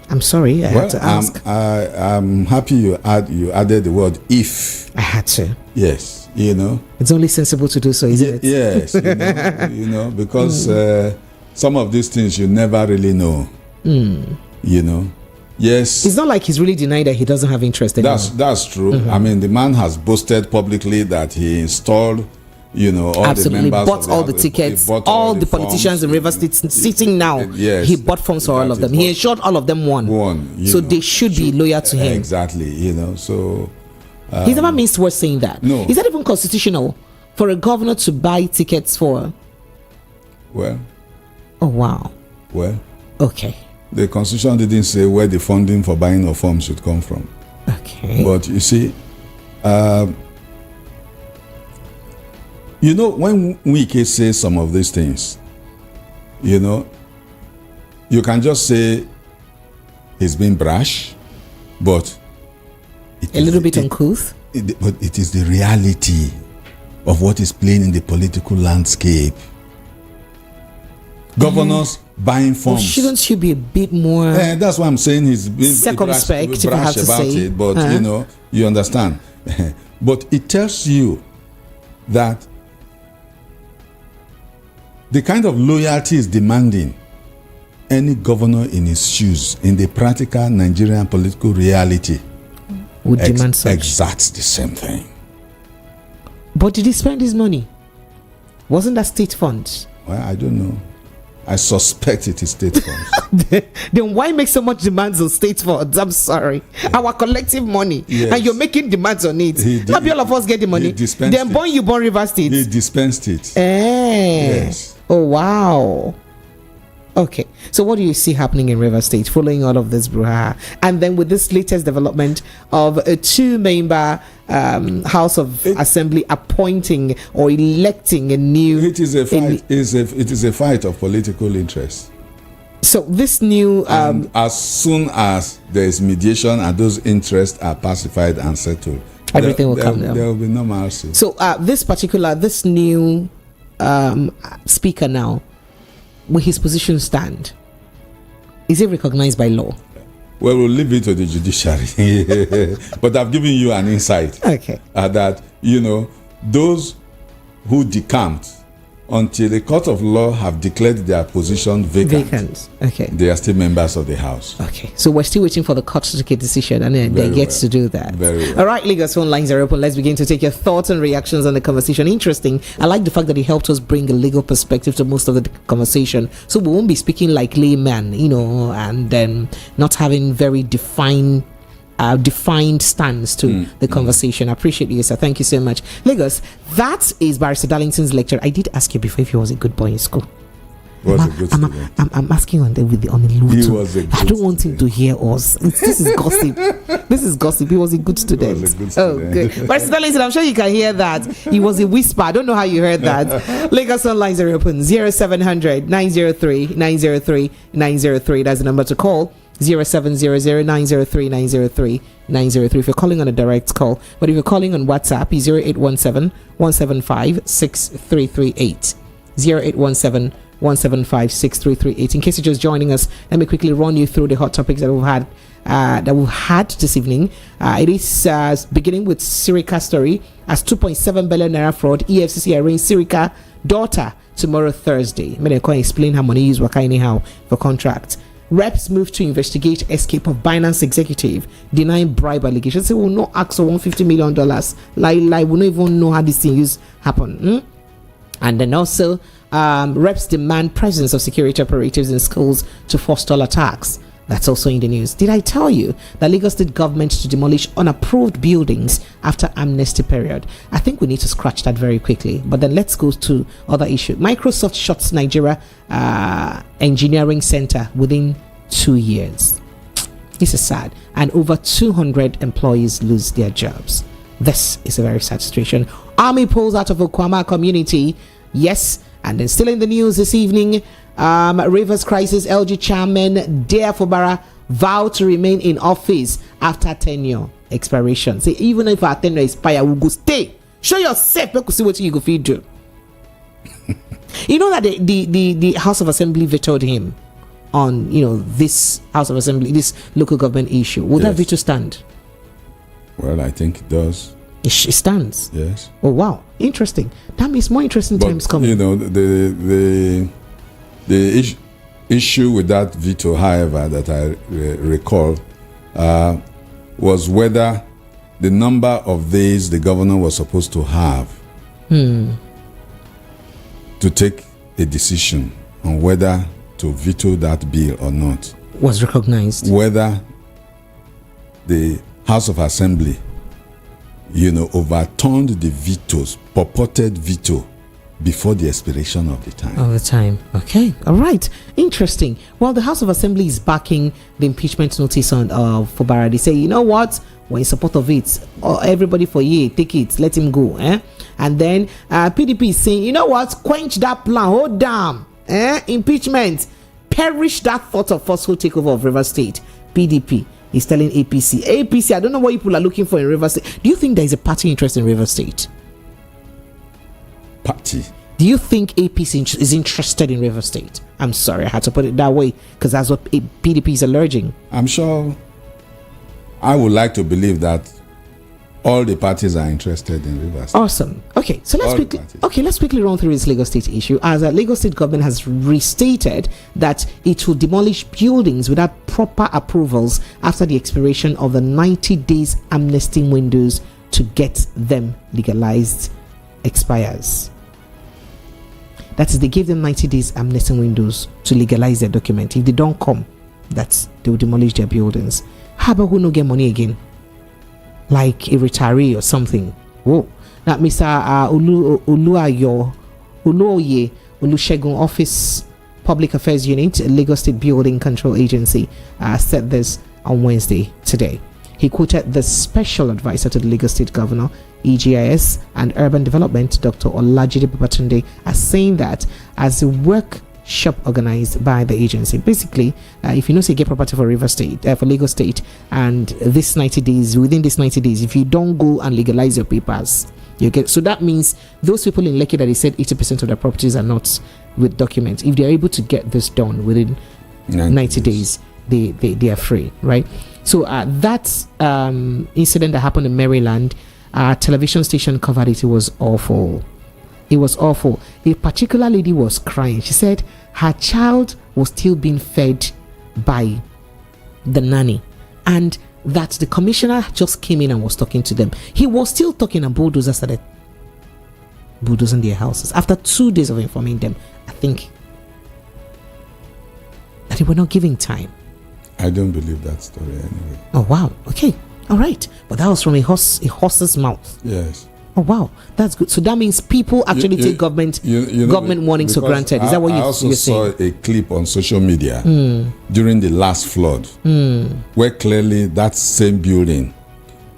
I'm sorry, I had to ask. I'm happy you added the word if. I had to. Yes, you know. It's only sensible to do so, isn't it? Yes, you know, because some of these things you never really know. You know. Yes. It's not like he's really denying that he doesn't have interest anymore. That's true. I mean, the man has boasted publicly that he installed, you know, all absolutely the members bought all the tickets, all the politicians in Rivers State sitting now. Yes, he bought forms for all of them. He ensured all of them won. So they should be loyal to him. Exactly, you know. So he's never missed word saying that. No. Is that even constitutional for a governor to buy tickets for? Well. Oh wow. Well. Okay. The constitution didn't say where the funding for buying of forms should come from. Okay. But you see, you know, when Wike says some of these things, you know, you can just say he's being brash, but a little bit uncouth. But it is the reality of what is playing in the political landscape. Governors buying forms. Well, shouldn't you be a bit more? That's why I'm saying he's being circumspect, if I have to about say it. But you know, you understand. But it tells you that the kind of loyalty is demanding any governor in his shoes in the practical Nigerian political reality would demand such. Exacts the same thing. But did he spend his money? Wasn't that state funds? Well, I don't know. I suspect it is state funds. Then why make so much demands on state funds? I'm sorry. Our collective money. Yes. And you're making demands on it. Not all of us get the money. Then you born Rivers State. He dispensed it. Yes. Oh, wow. Okay. So what do you see happening in Rivers State following all of this brouhaha? And then with this latest development of a 2-member House of Assembly appointing or electing a new... It is a fight. It is a fight of political interest. So this new... and as soon as there is mediation and those interests are pacified and settled, everything will come down. There will be normalcy. So this new speaker now, will his position stand? Is it recognized by law? Well, we'll leave it to the judiciary. But I've given you an insight. Okay. That, those who decamped until the court of law have declared their position vacant. Okay. They are still members of the House. Okay. So we're still waiting for the court to take a decision, and then they get to do that. Very well. All right, Lagos phone lines are open. Let's begin to take your thoughts and reactions on the conversation. Interesting. I like the fact that he helped us bring a legal perspective to most of the conversation. So we won't be speaking like layman, and then not having very defined stance to the conversation. I appreciate you, sir. Thank you so much. Lagos, that is Barrister Darlington's lecture. I did ask you before if he was a good boy in school. I'm asking on the He was a good I don't want him to hear us. This is gossip. This is gossip. He was a good student. Oh, good. Barrister Darlington, I'm sure you can hear that. He was a whisper. I don't know how you heard that. Lagos phone lines are open. 0700 903 903 903. That's the number to call. 0700 903 903 903 if you're calling on a direct call. But if you're calling on WhatsApp, 0817 175 6338. 0817 175 6338. In case you're just joining us, let me quickly run you through the hot topics that we've had this evening. It is beginning with Sirika story as 2.7 billion naira fraud. EFCC arraigns Sirika daughter tomorrow Thursday. I can't explain how money is working anyhow for contract. Reps move to investigate escape of Binance executive denying bribe allegations. They will not ask for $150 million. Like we don't even know how this thing happen. And then also, reps demand presence of security operatives in schools to forestall attacks. That's also in the news. Did I tell you that Lagos State government to demolish unapproved buildings after amnesty period? I think we need to scratch that very quickly. But then let's go to other issue. Microsoft shuts Nigeria engineering center within 2 years. This is sad. And over 200 employees lose their jobs. This is a very sad situation. Army pulls out of Okwama community. Yes. And then still in the news this evening, Rivers crisis, LG chairman Dare Fubara vow to remain in office after tenure expiration. Say even if our tenure expire, we'll go stay. Show yourself, we could see what you go feed do. You know that the House of Assembly vetoed him on this House of Assembly, this local government issue. Would that veto stand? Well, I think it does. It stands. Yes. Oh wow, interesting. That means more interesting times coming. The issue with that veto, however, that I recall, was whether the number of days the governor was supposed to have to take a decision on whether to veto that bill or not was recognized. Whether the House of Assembly overturned the purported veto before the expiration of the time. Okay. All right. Interesting. Well, the House of Assembly is backing the impeachment notice on Fubara. They say, you know what? We're in support of it. Everybody for ye, take it. Let him go. And then PDP is saying, you know what? Quench that plan. Hold down. Impeachment. Perish that thought of forceful takeover of River State. PDP. He's telling APC, I don't know what people are looking for in River State. Do you think there is a party interest in River State? Party? Do you think APC is interested in River State? I'm sorry, I had to put it that way because that's what PDP is alleging. I'm sure. I would like to believe that all the parties are interested in River State. Awesome. Okay, so let's quickly run through this Lagos State issue. As Lagos State government has restated that it will demolish buildings without proper approvals after the expiration of the 90 days amnesty windows to get them legalized expires. That is, they gave them 90 days amnesty windows to legalize their document. If they don't come, they will demolish their buildings. How about who no get money again? Like a retiree or something. Whoa. Now, Mr. Uluoye Olusegun Office Public Affairs Unit, Lagos State Building Control Agency, said this on Wednesday today. He quoted the special advisor to the Lagos State Governor, EGIS and Urban Development, Dr. Olajide Babatunde, as saying that as the work shop organized by the agency. Basically, if you know, say, get property for River State, for Lagos State, and within this 90 days, if you don't go and legalize your papers, you get. So that means those people in Lekki that they said 80% of their properties are not with documents, if they are able to get this done within 90 days, they are free, right? So that incident that happened in Maryland, our television station covered it. It was awful. It was awful. A particular lady was crying. She said her child was still being fed by the nanny, and that the commissioner just came in and was talking to them. He was still talking, and bulldozers started bulldozing their houses. After 2 days of informing them, I think that they were not giving time. I don't believe that story anyway. Oh wow. Okay. All right. But that was from a horse's mouth. Yes. Oh wow, that's good. So that means people actually take government warnings for granted. Is that what you're saying? I also saw a clip on social media during the last flood, where clearly that same building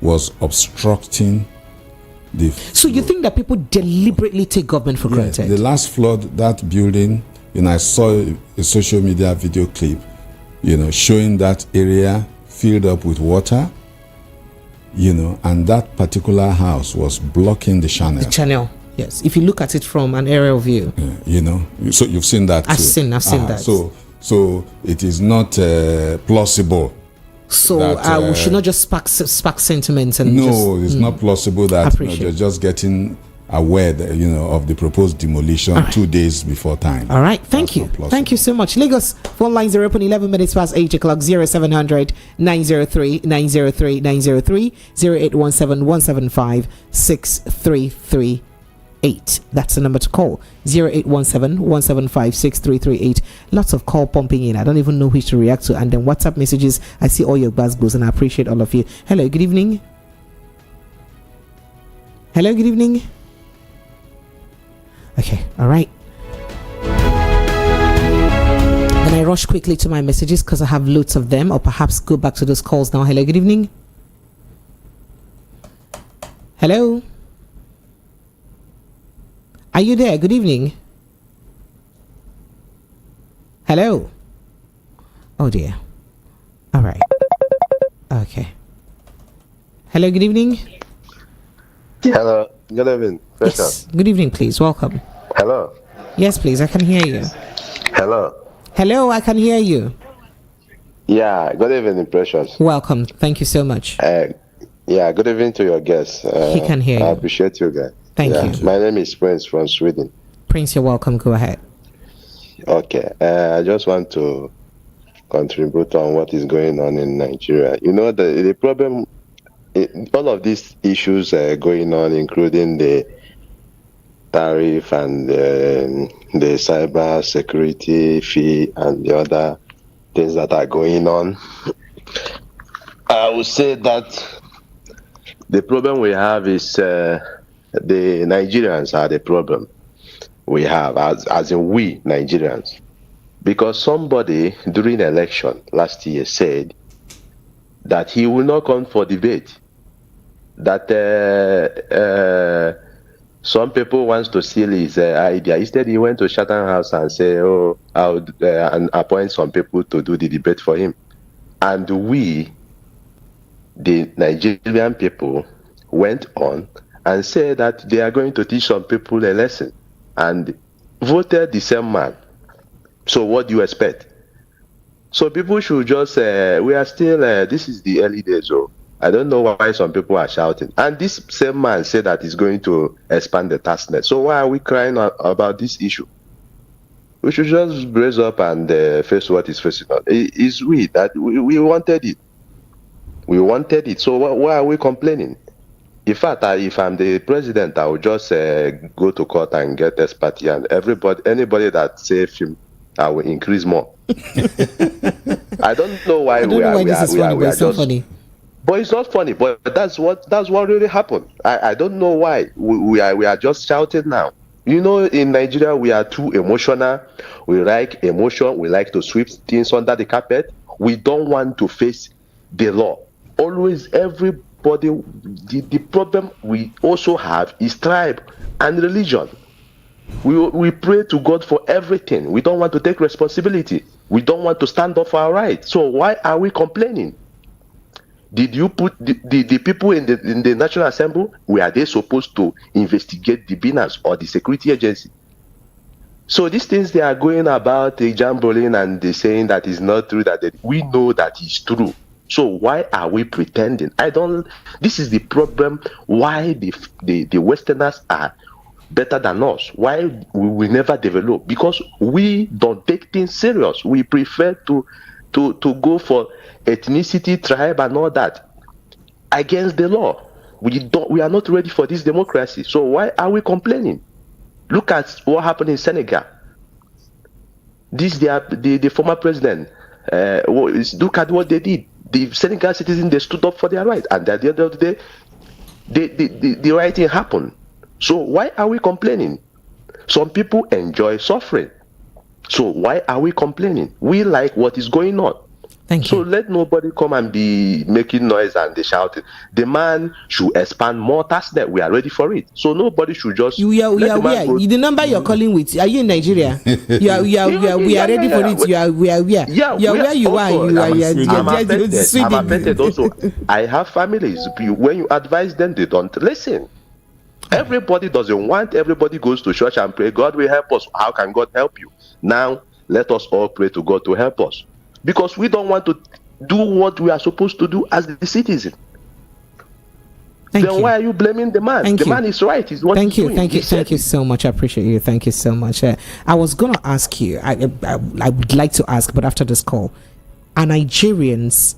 was obstructing the. So you think that people deliberately take government for granted? The last flood, that building, I saw a social media video clip, showing that area filled up with water. And that particular house was blocking the channel. The channel, yes. If you look at it from an aerial view. So you've seen that too. I've seen that. So it is not plausible. So we should not just spark sentiments and it's not plausible that they're just getting aware that, of the proposed demolition 2 days before time. All right, thank you so much. Lagos phone lines are open 11 minutes past 8 o'clock. 0700 903 903 903 0817 175 6338. That's the number to call. 0817 175 6338. Lots of call pumping in. I don't even know which to react to. And then WhatsApp messages. I see all your buzz goes, and I appreciate all of you. Hello, good evening. Hello, good evening. Okay, all right. Then I rush quickly to my messages because I have loads of them, or perhaps go back to those calls now. Hello, good evening. Hello. Are you there? Good evening. Hello. Oh dear. All right. Okay. Hello, good evening. Hello, good evening. Yes. Good evening, please. Welcome. Hello. Yes, please. I can hear you. Hello. Hello, I can hear you. Yeah, good evening, Precious. Welcome. Thank you so much. Good evening to your guests. He can hear you. I appreciate you guys. Thank you. My name is Prince from Sweden. Prince, you're welcome. Go ahead. Okay. I just want to contribute on what is going on in Nigeria. The problem, all of these issues going on, including the tariff and the cyber security fee and the other things that are going on, I would say that the problem we have is the Nigerians are the problem we have, as in we Nigerians. Because somebody during the election last year said that he will not come for debate, that some people wants to steal his idea. Instead, he went to Chatham House and said, I would and appoint some people to do the debate for him. And we, the Nigerian people, went on and said that they are going to teach some people a lesson and voted the same man. So what do you expect? So people should just, we are still, this is the early days, I don't know why some people are shouting. And this same man said that he's going to expand the tax net. So why are we crying about this issue? We should just brace up and face what is facing us. It's we that we wanted it. We wanted it. So why are we complaining? In fact, if I'm the president, I will just go to court and get expertise, and anybody that saves him, I will increase more. I don't know why we are just funny. But it's not funny. But that's what really happened. I don't know why we are just shouting now. In Nigeria we are too emotional. We like emotion. We like to sweep things under the carpet. We don't want to face the law. Always, everybody. The problem we also have is tribe and religion. We pray to God for everything. We don't want to take responsibility. We don't want to stand up for our rights. So why are we complaining? Did you put the people in the National Assembly? Were they supposed to investigate the BNAS or the security agency? So these things they are going about jambling and they saying that is not true, we know that is true. So why are we pretending? This is the problem why the Westerners are better than us. Why we will never develop? Because we don't take things serious. We prefer to go for ethnicity, tribe, and all that against the law. We are not ready for this democracy. So why are we complaining? Look at what happened in Senegal. The former president. Look at what they did. The Senegal citizens, they stood up for their rights, and at the end of the day, the right thing happened. So why are we complaining? Some people enjoy suffering. So why are we complaining? We like what is going on. Thank you. So let nobody come and be making noise and they shouting. The man should expand more tax net. We are ready for it. So nobody should just. We are. The number you're calling with. Are you in Nigeria? We are ready for it. We are. Yeah, where you are. I'm affected also. I have families. When you advise them, they don't listen. Everybody doesn't want. Everybody goes to church and pray. God will help us. How can God help you? Now let us all pray to God to help us. Because we don't want to do what we are supposed to do as the citizen. Then why are you blaming the man? The man is right. He's what he's doing. Thank you so much. I appreciate you. Thank you so much. I was going to ask you, I would like to ask, but after this call, are Nigerians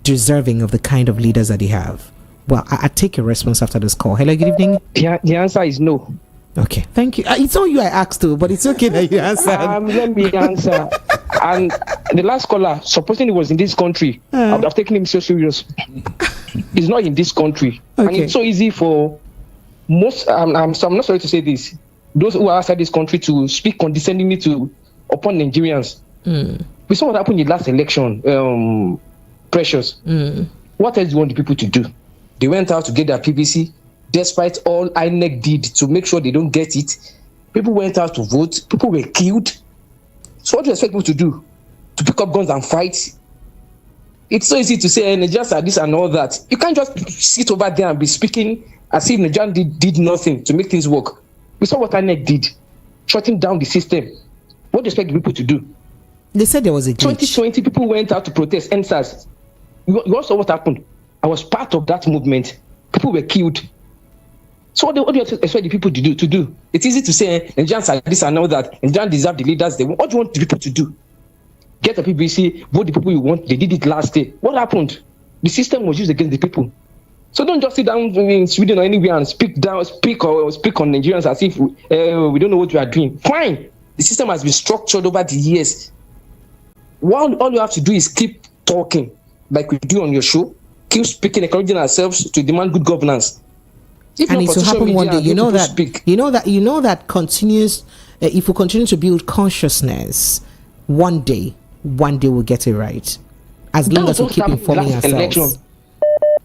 deserving of the kind of leaders that they have? Well, I take your response after this call. Hello, good evening. The answer is no. Okay, thank you. It's all you I asked to, but it's okay that you answered. Let me answer. And the last caller, supposing he was in this country, I would have taken him so serious. He's not in this country. Okay. And it's so easy for most, I'm not sorry to say this, those who are outside this country to speak condescendingly upon Nigerians. We saw what happened in the last election, Precious. What else do you want the people to do? They went out to get their PVC, despite all INEC did to make sure they don't get it. People went out to vote. People were killed. So what do you expect people to do? To pick up guns and fight? It's so easy to say, Nigerians are this and all that. You can't just sit over there and be speaking as if Nigerians did nothing to make things work. We saw what INEC did, shutting down the system. What do you expect the people to do? They said there was a glitch. 2020, people went out to protest NSAS. You also saw what happened. I was part of that movement. People were killed. So what do you expect the people to do? It's easy to say Nigerians are this and all that. Nigerians deserve the leaders they want. What do you want the people to do? Get a PBC, vote the people you want. They did it last day. What happened? The system was used against the people. So don't just sit down in Sweden or anywhere and speak on Nigerians as if we don't know what we are doing. Fine. The system has been structured over the years. All you have to do is keep talking like we do on your show. Keep speaking, encouraging ourselves to demand good governance. And it will happen one day. You know that continues. If we continue to build consciousness, one day we'll get it right. As long as we keep informing ourselves. Election.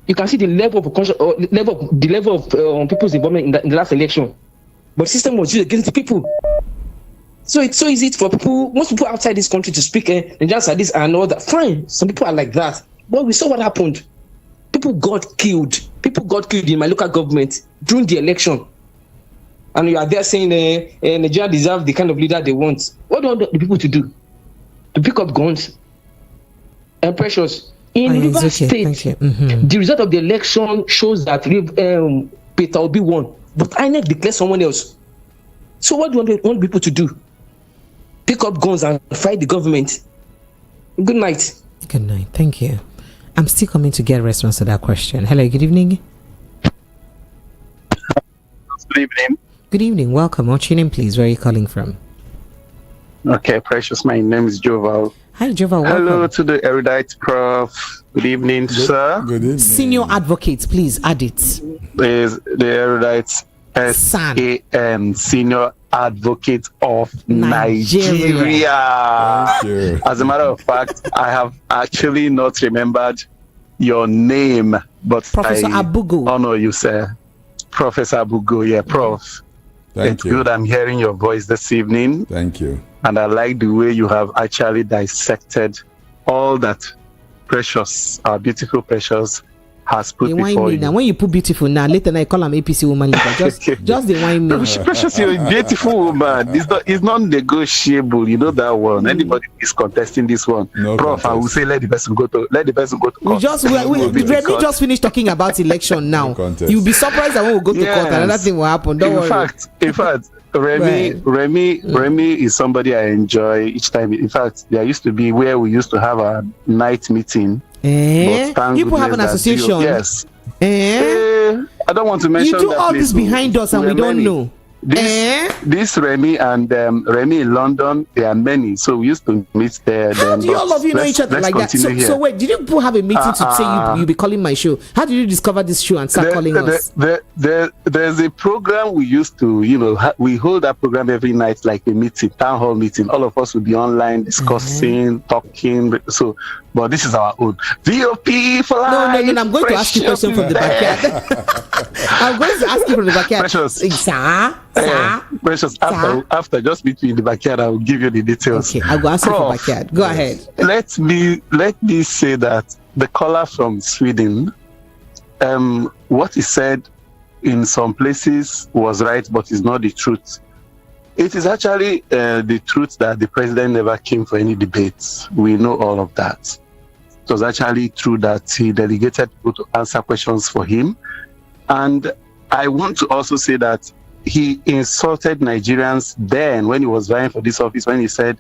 You can see the level of people's involvement in the last election. But the system was used against the people. So it's so easy for most people outside this country to speak and just like this and all that. Fine, some people are like that. But we saw what happened. People got killed. People got killed in my local government during the election. And you are there saying Nigeria deserves the kind of leader they want. What do you want the people to do? To pick up guns? And Precious, in Rivers State, the result of the election shows that Peter Obi won. But INEC declared someone else. So what do you want people to do? Pick up guns and fight the government? Good night. Good night. Thank you. I'm still coming to get a response to that question. Hello, good evening. Good evening. Good evening. Welcome. What's your name, please? Where are you calling from? Okay, Precious. My name is Joval. Hi, Joval. Welcome. Hello to the erudite prof. Good evening, sir. Good evening. Senior advocate, please add it. Is the erudite SAN, Senior Advocate of Nigeria. As a matter of fact, I have actually not remembered your name, but Professor Abugo. honor you, sir. Professor Abugo, yeah, Prof. It's good I'm hearing your voice this evening. Thank you. And I like the way you have actually dissected all that Precious, our beautiful Precious, has put before you. Now, when you put beautiful now, later I call him APC woman. Just the wine me. Precious, you're a beautiful woman. It's not negotiable. You know that one. Anybody is contesting this one. No Prof, contest. I will say let the person go to court. We just finished talking about election now. You'll be surprised that when we go to court, another thing will happen. Don't worry. In fact, Remy is somebody I enjoy each time. In fact, there used to be where we used to have a night meeting. People have an association. Yes. I don't want to mention. You do all this behind us and we don't know. This Remy and Remy in London, there are many. So we used to meet there. How do you all of you know each other like that? So wait, did you have a meeting to say you'll be calling my show? How did you discover this show and start calling us? There's a program we used to, we hold that program every night, like a meeting, town hall meeting. All of us will be online discussing, talking. So, but this is our own VOP for life. No. I'm going to ask you a question from the backyard. I'm going to ask you from the backyard. Precious, after just meet me in the backyard, I will give you the details. Okay, I'll go ask you from the backyard. Go ahead. Let me say that the caller from Sweden, what he said in some places was right, but it's not the truth. It is actually the truth that the president never came for any debates. We know all of that. It was actually true that he delegated people to answer questions for him. And I want to also say that he insulted Nigerians then when he was vying for this office, when he said,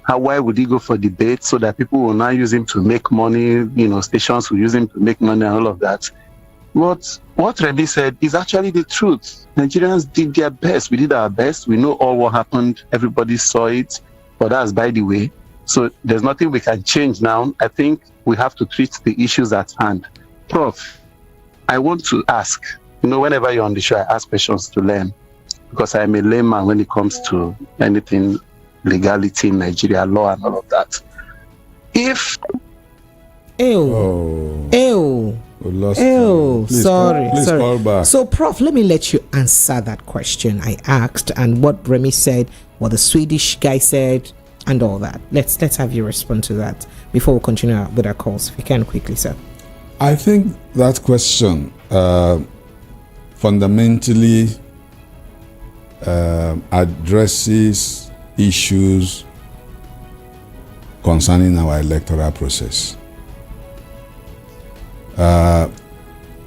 why would he go for debate so that people will now use him to make money, stations will use him to make money and all of that. What Remy said is actually the truth. Nigerians did their best. We did our best. We know all what happened. Everybody saw it. But that's by the way. So there's nothing we can change now. I think we have to treat the issues at hand. Prof, I want to ask, whenever you're on the show, I ask questions to learn. Because I'm a layman when it comes to anything legality in Nigeria, law and all of that. If... Sorry. So, Prof, let me let you answer that question I asked and what Remy said, what the Swedish guy said, and all that. Let's have you respond to that before we continue with our calls. If you can quickly, sir. I think that question fundamentally addresses issues concerning our electoral process.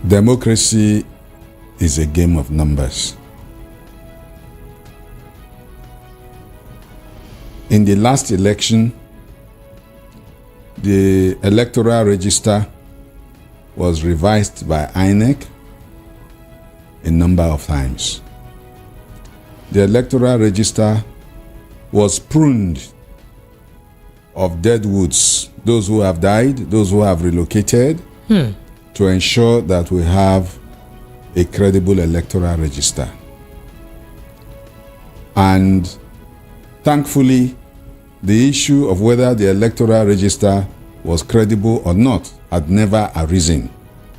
Democracy is a game of numbers. In the last election, the electoral register was revised by INEC a number of times. The electoral register was pruned of dead woods, those who have died, those who have relocated, to ensure that we have a credible electoral register. And thankfully, the issue of whether the electoral register was credible or not had never arisen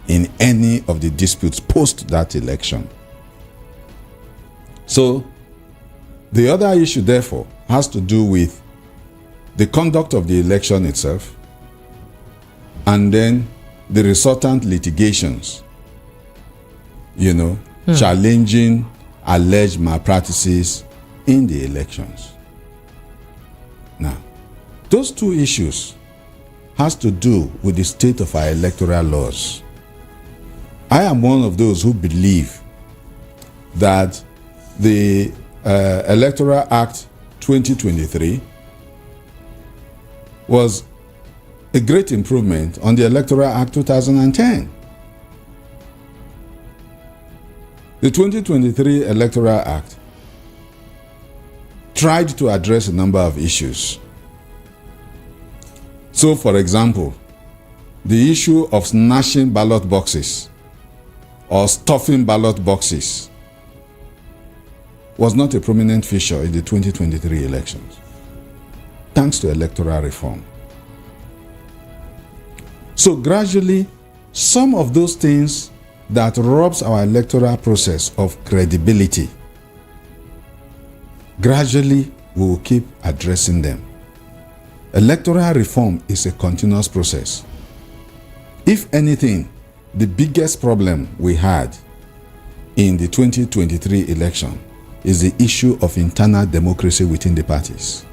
in any of the disputes post that election. So, the other issue, therefore, has to do with the conduct of the election itself and then the resultant litigations, challenging alleged malpractices in the elections. Now, those two issues has to do with the state of our electoral laws. I am one of those who believe that the Electoral Act 2023 was a great improvement on the Electoral Act 2010. The 2023 Electoral Act tried to address a number of issues. So, for example, the issue of snatching ballot boxes or stuffing ballot boxes was not a prominent feature in the 2023 elections, thanks to electoral reform. So gradually, some of those things that robs our electoral process of credibility Gradually, we will keep addressing them. Electoral reform is a continuous process. If anything, the biggest problem we had in the 2023 election is the issue of internal democracy within the parties.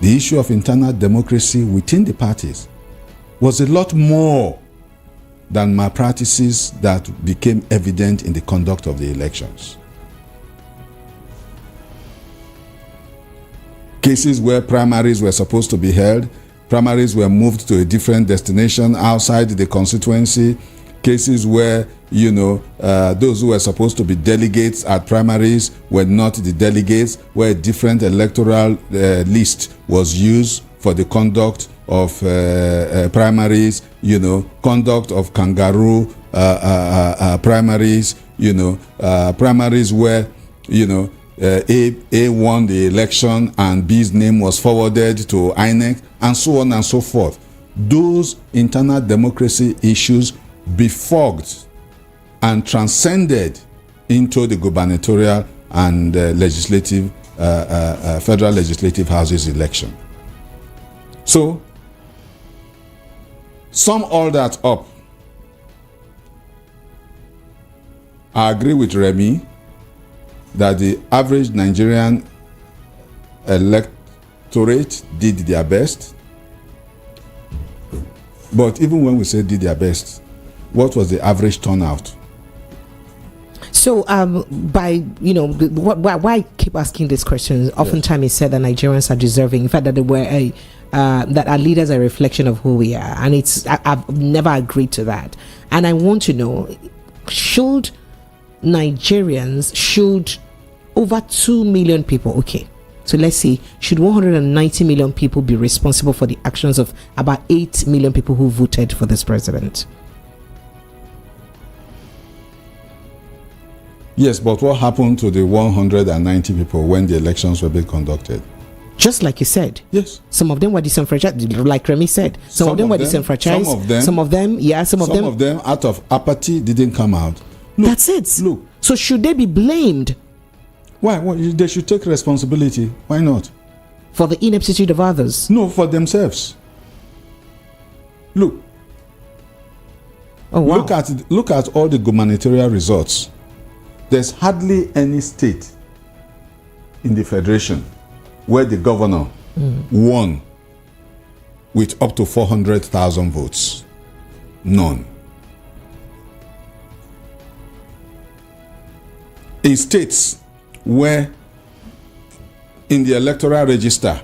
The issue of internal democracy within the parties was a lot more than malpractices that became evident in the conduct of the elections. Cases where primaries were supposed to be held, primaries were moved to a different destination outside the constituency. Cases where, those who were supposed to be delegates at primaries were not the delegates, where a different electoral list was used for the conduct of primaries, conduct of kangaroo primaries, primaries where, A won the election and B's name was forwarded to INEC, and so on and so forth. Those internal democracy issues befogged and transcended into the gubernatorial and legislative, federal legislative houses election. So, sum all that up. I agree with Remy that the average Nigerian electorate did their best. But even when we say did their best, what was the average turnout? So, why I keep asking these questions? Oftentimes it's said that Nigerians are deserving. In fact, that they were that our leaders are a reflection of who we are, and I've never agreed to that. And I want to know, should over 2 million people, okay, so let's see, should 190 million people be responsible for the actions of about 8 million people who voted for this president? Yes, but what happened to the 190 people when the elections were being conducted? Just like you said. Yes. Some of them were disenfranchised, like Remy said. Some of them were disenfranchised. Some of them out of apathy didn't come out. Look, that's it. Look. So should they be blamed? Why? They should take responsibility. Why not? For the ineptitude of others? No, for themselves. Look. Oh, wow. Look at all the gubernatorial results. There's hardly any state in the federation where the governor won with up to 400,000 votes. None. In states where in the electoral register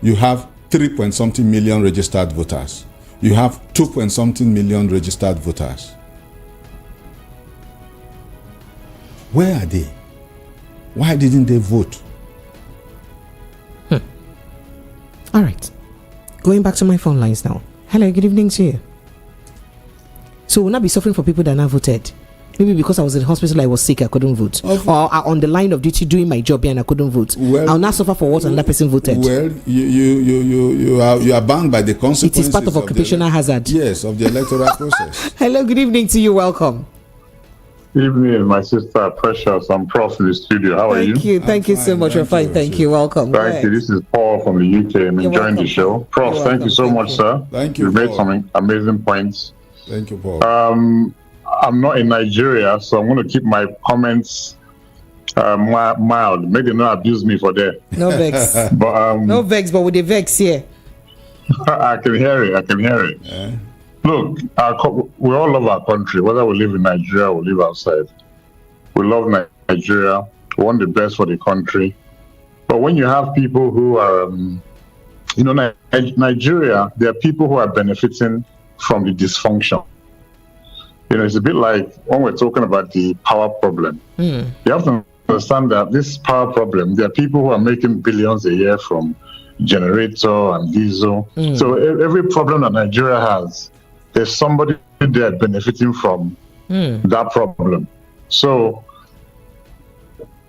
you have 3-point-something million registered voters, you have 2-point-something million registered voters. Where are they? Why didn't they vote? All right. Going back to my phone lines now. Hello, good evening to you. So we'll not be suffering for people that not voted. Maybe because I was in the hospital, I was sick, I couldn't vote. Or on the line of duty doing my job and I couldn't vote. I'll not suffer for what another person voted. Well, you are bound by the consequences. It is part of occupational hazard. Yes, of the electoral process. Hello, good evening to you. Welcome. Evening, my sister Precious. I'm Prof in the studio. How are you? Thank you so much. We're fine. Thank you. Welcome. Thank you. This is Paul from the UK. I'm enjoying the show. Prof, thank you so much, sir. Thank you. You made some amazing points. Thank you, Paul. I'm not in Nigeria, so I'm going to keep my comments mild. Maybe they not abuse me for that. No vex. But no vex, but with the vex here. I can hear it. Yeah. Look, we all love our country, whether we live in Nigeria or live outside. We love Nigeria. We want the best for the country. But when you have people who are, Nigeria, there are people who are benefiting from the dysfunction. It's a bit like when we're talking about the power problem. You have to understand that this power problem, there are people who are making billions a year from generator and diesel. So every problem that Nigeria has, there's somebody there benefiting from that problem. So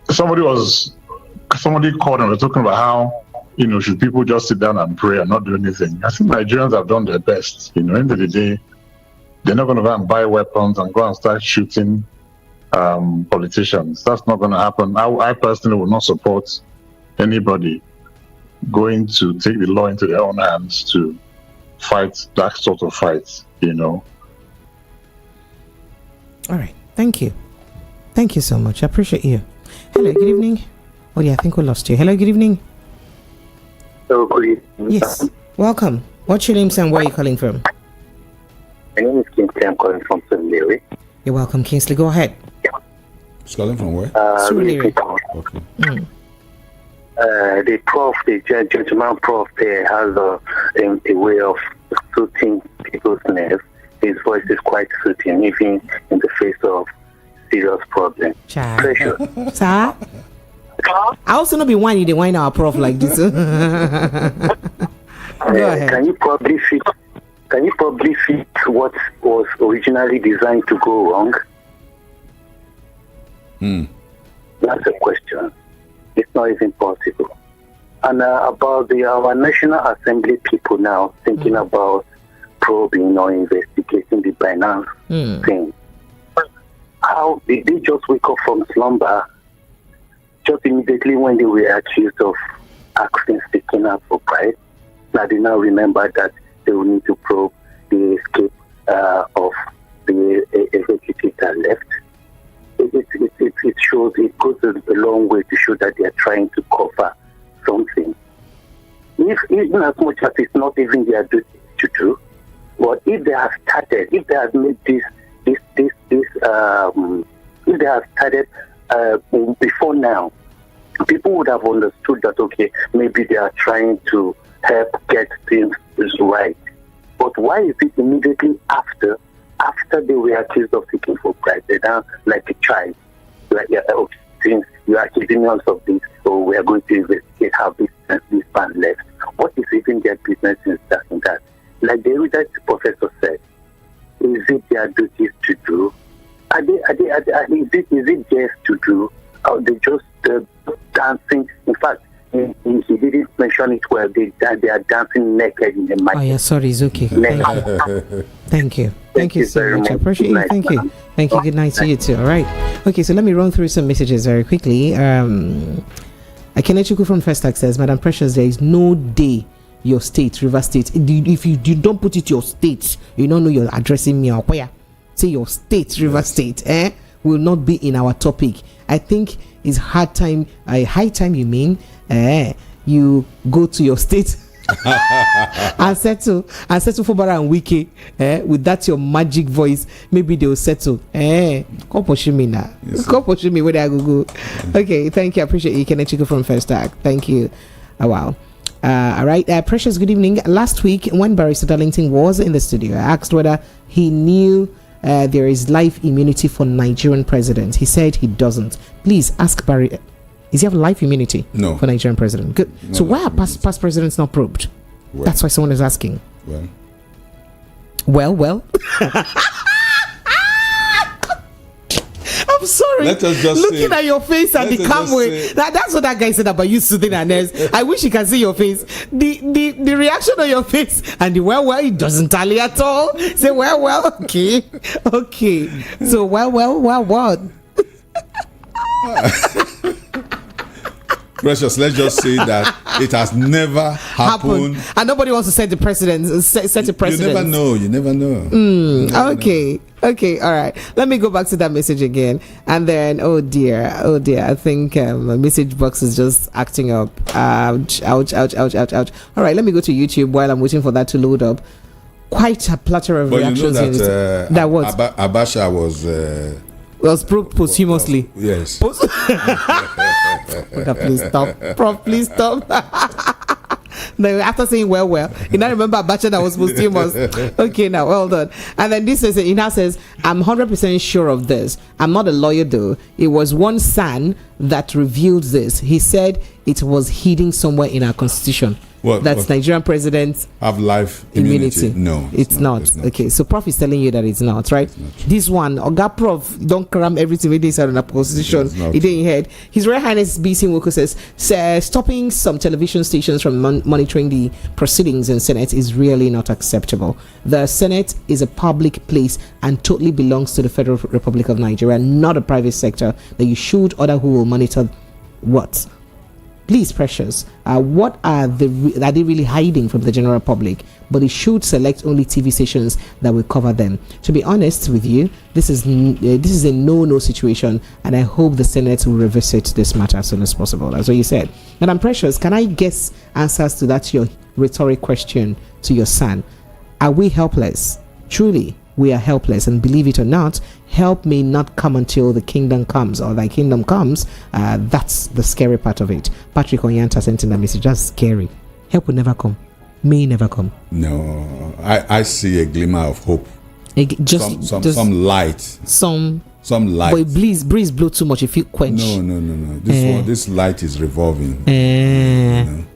somebody called and we're talking about how, should people just sit down and pray and not do anything? I think Nigerians have done their best. End of the day, they're not going to go and buy weapons and go and start shooting politicians. That's not going to happen. I personally will not support anybody going to take the law into their own hands to fight that sort of fight, All right. Thank you. Thank you so much. I appreciate you. Hello, good evening. Oh, yeah, I think we lost you. Hello, good evening. Hello, good evening. Yes. Welcome. What's your name, sir, and where are you calling from? My name is Kingsley. I'm calling from Surulere. You're welcome, Kingsley. Go ahead. It's calling from where? Surulere. Okay. The gentleman prof there has a way of soothing people's nerves. His voice is quite soothing, even in the face of serious problems. Pressure. Sir? I also not be whining the wine our prof like this. Go ahead. Can you probably fix what was originally designed to go wrong? That's a question. It's not even possible. And about our National Assembly people now thinking about probing or investigating the Binance thing. How did they just wake up from slumber just immediately when they were accused of acting sticking up for pride? Now they now remember that they will need to probe the escape of the executive that left. It shows, it goes a long way to show that they are trying to cover something. Even as much as it's not even their duty to do, but if they have started, if they have made if they have started before now, people would have understood that, okay, maybe they are trying to help get things right. But why is it immediately after they were accused of taking for pride, they now like a child, like since you are accusing us of this, so we are going to investigate how this man left. What is even their business in that? Like the erudite professor said, is it their duties to do? Is it theirs to do? Or they just dancing? In fact, he didn't mention it well. They are dancing naked in the market. Oh yeah, sorry, it's okay. Thank you. Thank you so much. I appreciate you. Thank you. Thank you. Good night to you too. All right. Okay, so let me run through some messages very quickly. Akenechuku from First Tax says, Madam Precious, there is no day your state, River State. If you don't put it your state, you don't know you're addressing me or where. Say your state, River State, will not be in our topic. I think it's high time you mean, you go to your state and settle for Bara and Wiki, with that your magic voice, maybe they'll settle. Come push me now. Come push me where I go. Okay, thank you. I appreciate you. Kenechiko from First Tag. Thank you. Oh, wow. All right, Precious, good evening. Last week, when Barrister Darlington was in the studio, I asked whether he knew there is life immunity for Nigerian presidents. He said he doesn't. Please ask Barry. Does he have life immunity? No. For Nigerian president? Good. No, so why are past presidents not probed? Well, that's why someone is asking. Well. I'm sorry. Let us just looking at your face and the calm way. That's what that guy said about you soothing and else. I wish you can see your face. The reaction on your face and the well, it doesn't tally at all. Say well, okay. So what? Precious, let's just say that it has never happened. And nobody wants to set the precedent. Set a precedent. You never know. Okay, all right. Let me go back to that message again. And then, oh dear. I think my message box is just acting up. Ouch. All right, let me go to YouTube while I'm waiting for that to load up. Quite a plethora of reactions. You know that was Abacha was proved posthumously. Yes. Please stop. No, after saying well, you now remember Abacha that was posthumous. Okay, now well done. And then this is it. He now says, I'm 100% sure of this. I'm not a lawyer though. It was one son that revealed this. He said it was hidden somewhere in our constitution. That's Nigerian presidents have life immunity. No, it's not. Okay, so Prof is telling you that it's not, right? It's not. This one, Oga Prof, don't cram everything with this on a position. He didn't head. His Royal Highness BC Nwoko says stopping some television stations from monitoring the proceedings in Senate is really not acceptable. The Senate is a public place and totally belongs to the Federal Republic of Nigeria, not a private sector that you should order who will monitor what. Please, Precious, what are they really hiding from the general public? But it should select only TV stations that will cover them. To be honest with you, this is a no situation, and I hope the Senate will revisit this matter as soon as possible. That's what you said. Madam Precious, can I guess answers to that your rhetoric question to your son? Are we helpless? Truly, we are helpless, and believe it or not, help may not come until the kingdom comes, or thy kingdom comes. That's the scary part of it. Patrick Onyanta sent in a message. That's scary. Help will never come. May never come. No, I see a glimmer of hope. Some light. Some light. But breeze blow too much if you quench. No. This light is revolving.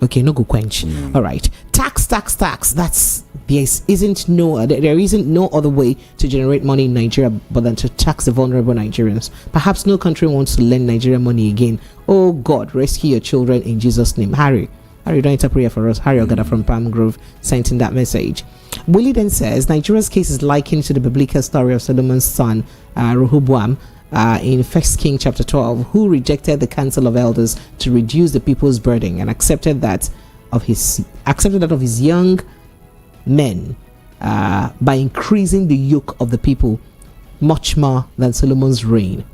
Okay, no go quench. No. All right. Tax. That's there isn't no other way to generate money in Nigeria but than to tax the vulnerable Nigerians. Perhaps no country wants to lend Nigeria money again. Oh God, rescue your children in Jesus' name. Harry, don't interpret for us. Harry Ogada from Palm Grove sent in that message. Willie then says Nigeria's case is likened to the biblical story of Solomon's son Rehoboam in 1 Kings chapter 12, who rejected the council of elders to reduce the people's burden and accepted that of his young men by increasing the yoke of the people much more than Solomon's reign.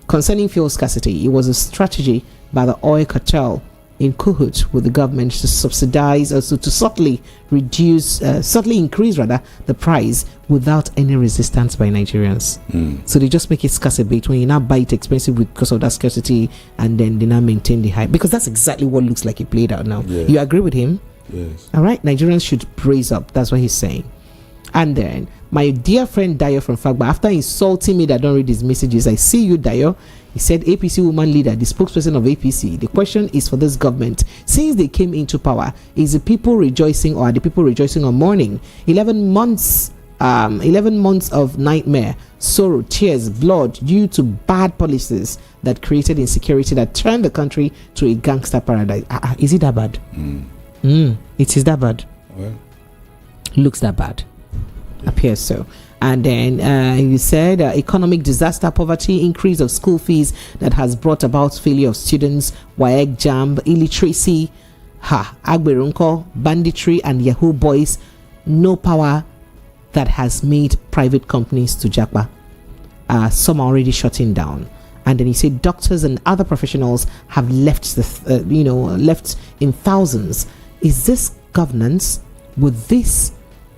Concerning fuel scarcity, it was a strategy by the oil cartel in cahoots with the government to subsidize, also to subtly increase the price without any resistance by Nigerians. So they just make it scarce a bit when you now buy it expensive because of that scarcity, and then they now maintain the hype, because that's exactly what looks like it played out now. Yeah. You agree with him? Yes. All right, Nigerians should brace up. That's what he's saying. And then my dear friend Dayo from Fagba, after insulting me that I don't read his messages, I see you, Dayo. He said APC woman leader, the spokesperson of APC. The question is for this government. Since they came into power, is the people rejoicing or are the people rejoicing or mourning? 11 months of nightmare, sorrow, tears, blood due to bad policies that created insecurity that turned the country to a gangster paradise. Is it that bad? It is that bad. Well, looks that bad. Appears so. And then you said economic disaster, poverty, increase of school fees that has brought about failure of students, WAEC jam, illiteracy, agberunko, banditry, and Yahoo boys. No power that has made private companies to japa. Some are already shutting down. And then he said doctors and other professionals have left left in thousands. Is this governance with this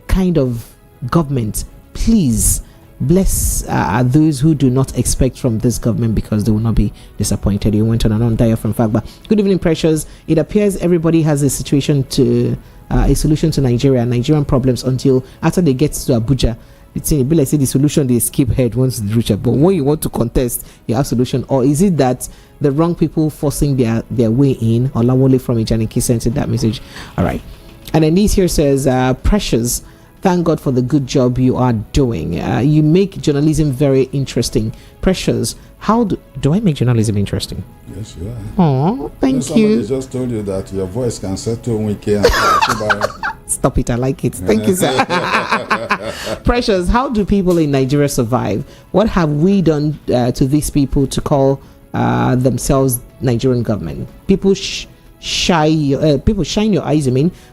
kind of government? Please bless those who do not expect from this government, because they will not be disappointed. You went on and on. Daya from Fagba. Good evening, Precious. It appears everybody has a solution to Nigerian problems until after they get to Abuja. It's a bit like say the solution they skip head once it's reached. But when you want to contest, you have solution. Or is it that the wrong people forcing their way in? Or Lawole from Ijaniki sent in that message. All right. And then this here says, Precious, thank God for the good job you are doing. You make journalism very interesting. Precious, how do I make journalism interesting? Yes, you are. Oh, thank you. Somebody just told you that your voice can settle wiki. Stop it, I like it. Thank you, sir. Precious, how do people in Nigeria survive? What have we done to these people to call themselves Nigerian government? People shine your eyes,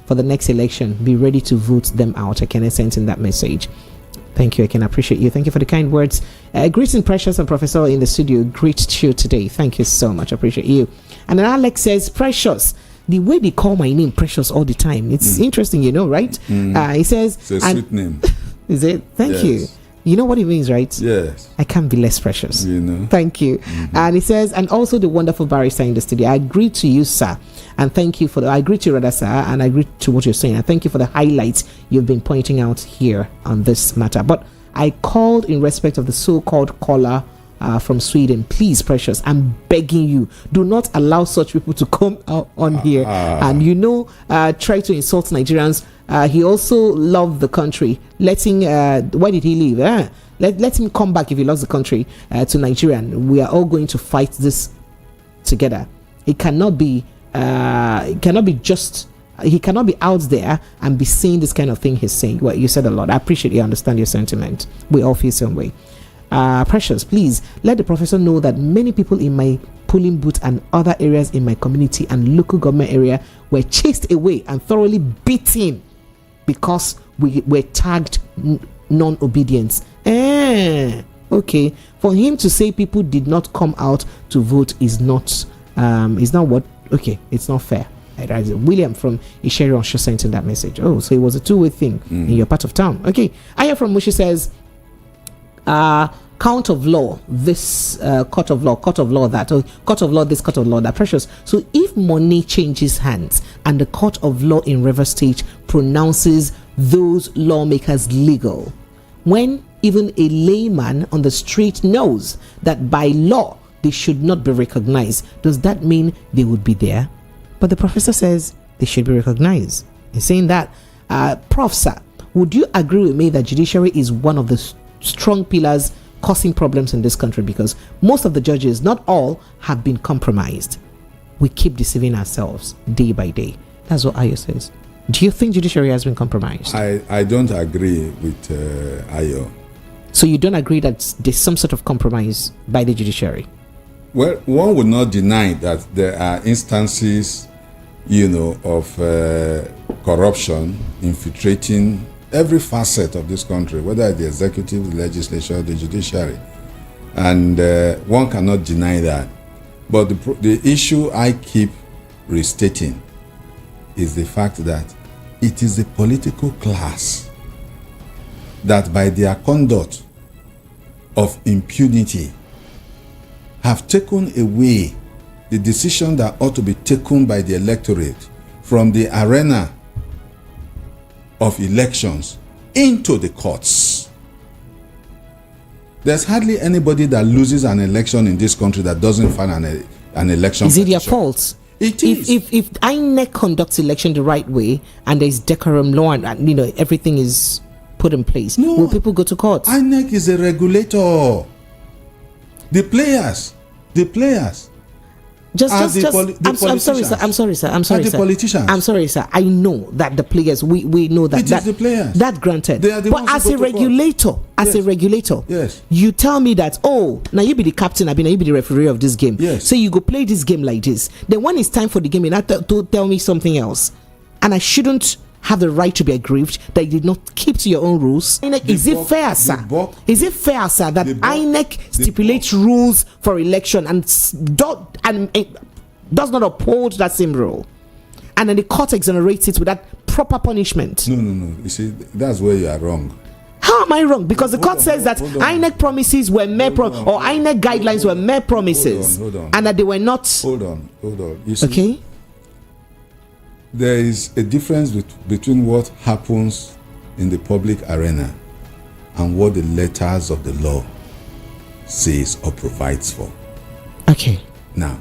for the next election. Be ready to vote them out. I can send in that message. Thank you. I can appreciate you. Thank you for the kind words. Greeting, Precious and Professor in the studio. Great show today. Thank you so much. I appreciate you. And then Alex says, Precious, the way they call my name Precious all the time, it's interesting, right? He says, it's a sweet name. Is it? Thank you. You know what it means, right? Yes. I can't be less precious. Thank you. And he says, and also the wonderful barrister in the studio. I agree to you, sir. And thank you I agree to you, rather, sir. And I agree to what you're saying. And thank you for the highlights you've been pointing out here on this matter. But I called in respect of the so-called caller from Sweden. Please, Precious, I'm begging you, do not allow such people to come out on here and try to insult Nigerians. He also loved the country. Why did he leave? Let him come back if he loves the country to Nigeria. And we are all going to fight this together. He cannot be out there and be saying this kind of thing he's saying. Well, you said a lot. I appreciate you understand your sentiment. We all feel the same way. Precious, please let the professor know that many people in my polling booth and other areas in my community and local government area were chased away and thoroughly beaten because we were tagged non-obedience. Okay. For him to say people did not come out to vote is not what? Okay, it's not fair. William from Isheri Onsho sent in that message. Oh, so it was a two-way thing in your part of town. Okay. Aya from Mushi says, count of law, this court of law that, court of law this, court of law that. Precious. So if money changes hands and the court of law in River State pronounces those lawmakers legal, when even a layman on the street knows that by law they should not be recognized, does that mean they would be there? But the professor says they should be recognized. He's saying that, Prof. Sir, would you agree with me that judiciary is one of the strong pillars causing problems in this country? Because most of the judges, not all, have been compromised. We keep deceiving ourselves day by day. That's what Ayo says. Do you think judiciary has been compromised? I don't agree with Ayo. So you don't agree that there's some sort of compromise by the judiciary? Well, one would not deny that there are instances, of corruption infiltrating every facet of this country, whether the executive, the legislature, the judiciary, and one cannot deny that. But the issue I keep restating is the fact that it is the political class that, by their conduct of impunity, have taken away the decision that ought to be taken by the electorate from the arena of elections into the courts. There's hardly anybody that loses an election in this country that doesn't file an election Is it petition. their fault? It is. If INEC conducts election the right way and there's decorum law and everything is put in place, will people go to court? INEC is a regulator. The players. I'm sorry, sir. The politicians. I'm sorry, sir. I know that the players. We know that. It is the players. That granted. They are the but ones as who a go to regulator, court. Yes. you tell me that, now you be the captain, now you be the referee of this game. Yes. So you go play this game like this. Then when it's time for the game, you have to tell me something else, and I shouldn't have the right to be aggrieved that you did not keep to your own rules. Is it fair, sir, that INEC stipulates rules for election and does not uphold that same rule, and then the court exonerates it without proper punishment? No. You see, that's where you are wrong. How am I wrong? Because the court says that INEC promises were mere or INEC guidelines were mere promises, and that they were not. Hold on. You see, okay. There is a difference between what happens in the public arena and what the letters of the law says or provides for. Okay. Now,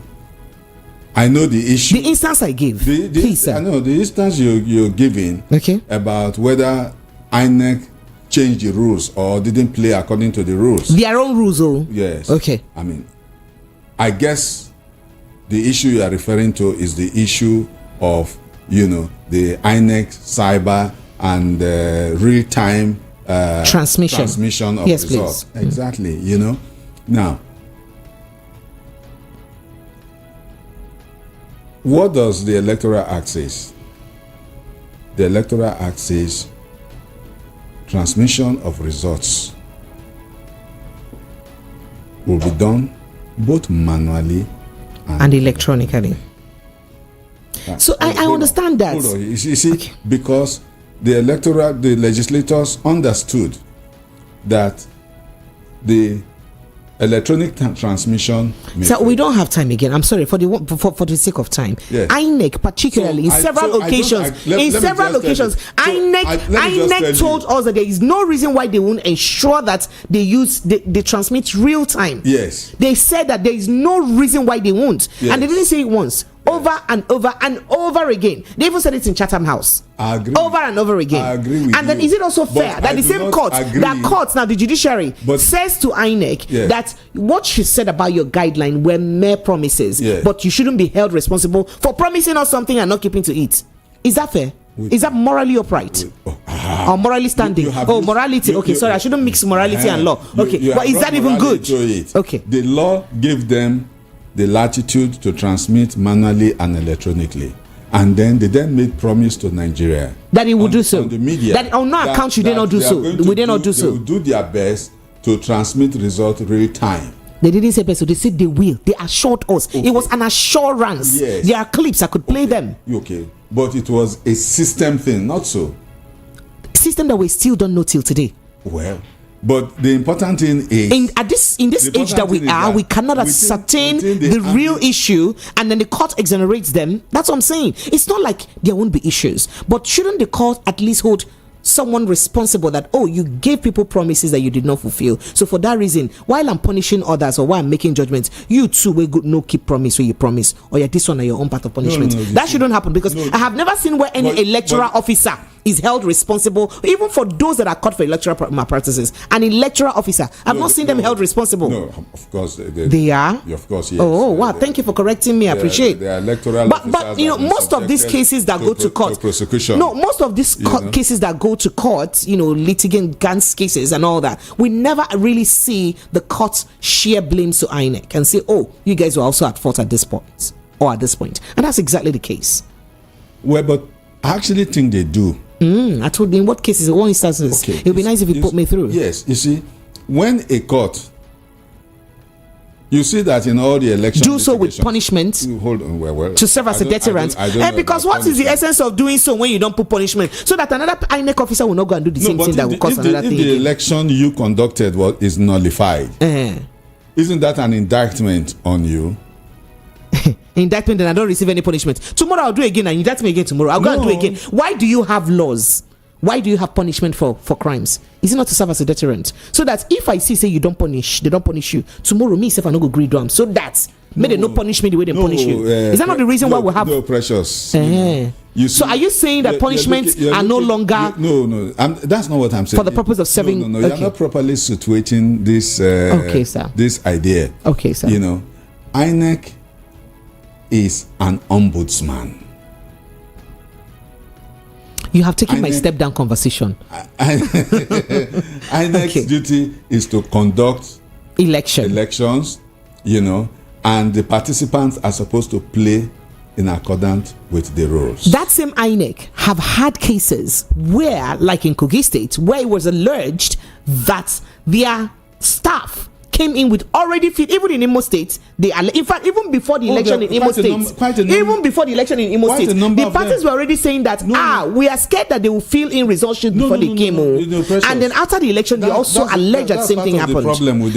I know the issue. The instance I gave. Please, sir. I know the instance you're giving. Okay. About whether INEC changed the rules or didn't play according to the rules. Their own rules, Yes. Okay. I guess the issue you are referring to is the issue of the INEC cyber and real-time transmission of results. Please. Exactly. Now, what does the Electoral Act say? The Electoral Act says transmission of results will be done both manually and electronically. So I understand that. Hold on. You see, because the legislators understood that the Electronic transmission. So we don't have time again. I'm sorry for the sake of time. Yes. INEC, particularly in several occasions, INEC told us that there is no reason why they won't ensure that they transmit real time. Yes. They said that there is no reason why they won't, and they didn't say it once. Over and over and over again. They even said it in Chatham House. I agree. Over and over again. I agree with and then is it also fair that the same court, now the judiciary, says to INEC that what you said about your guideline were mere promises, but you shouldn't be held responsible for promising us something and not keeping to it? Is that fair? Is that morally upright? Or morally standing? Morality. Okay, sorry, I shouldn't mix morality and law. Okay, but is that even good? Okay. The law gave them the latitude to transmit manually and electronically, and then they made promise to Nigeria that it would do so. On the media, that on no account should they not do so. Would they not do so? They will do their best to transmit results real time. They didn't say so. They said they will. They assured us. Okay. It was an assurance. Yes. There are clips I could play them. Okay, but it was a system thing, not so. System that we still don't know till today. Well. But the important thing is in this age that we are, we cannot ascertain the real issue, and then the court exonerates them. That's what I'm saying. It's not like there won't be issues, but shouldn't the court at least hold someone responsible that, oh, you gave people promises that you did not fulfill, so for that reason, while I'm punishing others or while I'm making judgments, you too will no keep promise where you promise, or this one are your own part of punishment. That shouldn't happen, because I have never seen where any electoral officer is held responsible, even for those that are caught for electoral malpractices. An electoral officer, I've not seen them held responsible. No, of course they are. Of course, yes. Oh wow, thank you for correcting me. I appreciate. They are electoral but most of these cases that go to court, prosecution. No, most of these cases that go to court, litigant guns cases and all that, we never really see the court share blames to INEC and say, oh, you guys were also at fault at this point or at this point, and that's exactly the case. Well, but I actually think they do. I told you in what cases, one instances. Okay. It would be nice if you put me through. Yes, you see, when a court, you see that in all the elections, do so with punishment. Hold on, well, to serve as a deterrent. Because what is the essence of doing so when you don't put punishment? So that another INEC officer will not go and do the same thing that will cause another thing. If the election you conducted is nullified, isn't that an indictment on you? Indictment, and I don't receive any punishment. Tomorrow I'll do again, and indict me again tomorrow. I'll go and do again. Why do you have laws? Why do you have punishment for crimes? Is it not to serve as a deterrent? So that if I see, say you don't punish, they don't punish you. Tomorrow, me, if I don't go agree them, so that they no punish me the way they punish you. Is that not the reason why we have? No, precious. So are you saying that punishments are no longer? No. That's not what I'm saying. For the purpose of serving. No. You're not properly situating this. Okay, sir. This idea. Okay, sir. INEC is an ombudsman. You have taken my step down conversation. INEC's duty is to conduct elections, and the participants are supposed to play in accordance with the rules. That same INEC have had cases where, like in Kogi State, where it was alleged that their staff came in with already fit, even in Imo State. In fact, even before the election in Imo State, the parties were already saying that we are scared that they will fill in results before they came. And then after the election, they also allege that same thing happened.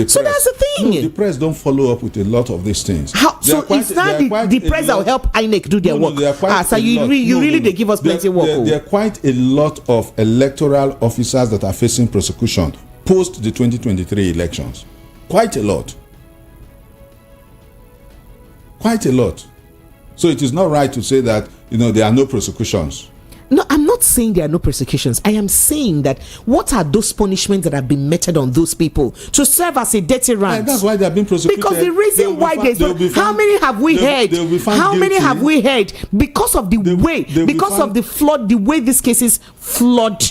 So that's the thing. The press don't follow up with a lot of these things. So it's not the press that will help INEC do their work. So you really they give us plenty of work. There are quite a lot of electoral officers that are facing prosecution post the 2023 elections. Quite a lot. So it is not right to say that there are no prosecutions. No, I'm not saying there are no prosecutions. I am saying that what are those punishments that have been meted on those people to serve as a deterrent? That's why they have been prosecuted. Because the reason why there's how many have we heard? How many have we heard? Because of the way, because of the flood, the way these cases flood.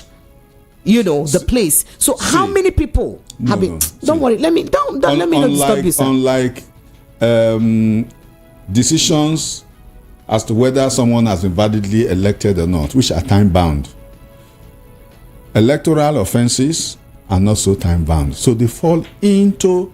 The place. So how many people have been? Don't worry. Let me not disturb you, sir. Unlike decisions as to whether someone has been validly elected or not, which are time bound, electoral offenses are not so time bound. So they fall into